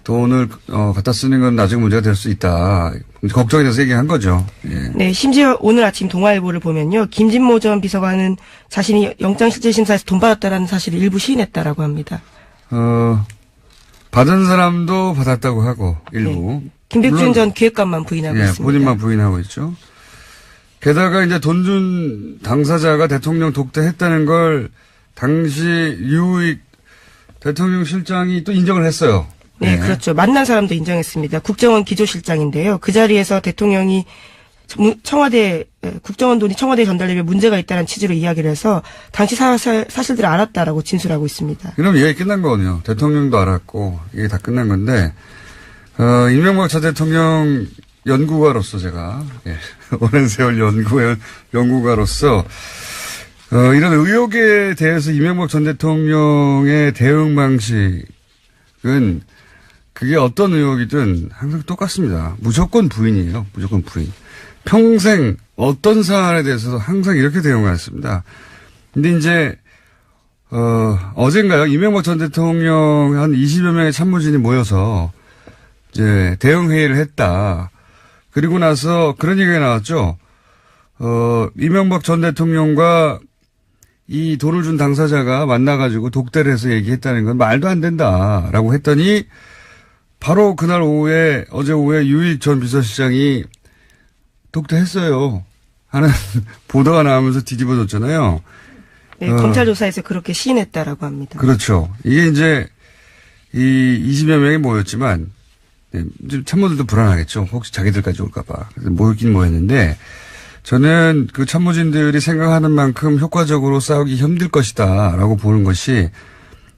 돈을, 갖다 쓰는 건 나중에 문제가 될 수 있다. 걱정이 돼서 얘기한 거죠. 예. 네, 심지어 오늘 아침 동아일보를 보면요. 김진모 전 비서관은 자신이 영장실질심사에서 돈 받았다라는 사실을 일부 시인했다라고 합니다. 받은 사람도 받았다고 하고, 일부. 네. 김백준 물론, 전 기획관만 부인하고 예, 있습니다. 본인만 부인하고 있죠. 게다가 이제 돈 준 당사자가 대통령 독대했다는 걸 당시 유익 대통령 실장이 또 인정을 했어요. 네, 그렇죠. 만난 사람도 인정했습니다. 국정원 기조실장인데요. 그 자리에서 대통령이 국정원 돈이 청와대에 전달되면 문제가 있다는 취지로 이야기를 해서 당시 사실들을 알았다라고 진술하고 있습니다. 그럼 얘기 끝난 거거든요. 대통령도 알았고 이게 다 끝난 건데, 이명박 전 대통령 연구가로서 제가, 예, 오랜 세월 연구가로서, 이런 의혹에 대해서 이명박 전 대통령의 대응 방식은 그게 어떤 의혹이든 항상 똑같습니다. 무조건 부인이에요. 무조건 부인. 평생 어떤 사안에 대해서도 항상 이렇게 대응했습니다. 근데 이제, 어젠가요? 이명박 전 대통령 한 20여 명의 참모진이 모여서 이제 대응회의를 했다. 그리고 나서 그런 얘기가 나왔죠. 이명박 전 대통령과 이 돈을 준 당사자가 만나가지고 독대를 해서 얘기했다는 건 말도 안 된다라고 했더니 바로 그날 오후에, 어제 오후에 유익 전 비서실장이 독대했어요 하는 보도가 나오면서 뒤집어졌잖아요. 네, 검찰 조사에서 그렇게 시인했다라고 합니다. 그렇죠. 이게 이제 이 20여 명이 모였지만, 네, 참모들도 불안하겠죠. 혹시 자기들까지 올까봐. 그래서 모였긴 모였는데, 저는 그 참모진들이 생각하는 만큼 효과적으로 싸우기 힘들 것이다 라고 보는 것이,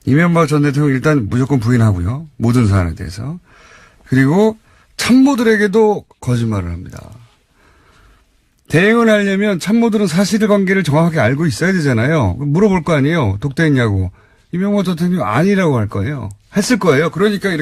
이명박 전 대통령 일단 무조건 부인하고요. 모든 사안에 대해서. 그리고 참모들에게도 거짓말을 합니다. 대응을 하려면 참모들은 사실관계를 정확하게 알고 있어야 되잖아요. 물어볼 거 아니에요. 독대했냐고. 이명박 전 대통령 아니라고 할 거예요. 했을 거예요. 그러니까 이렇게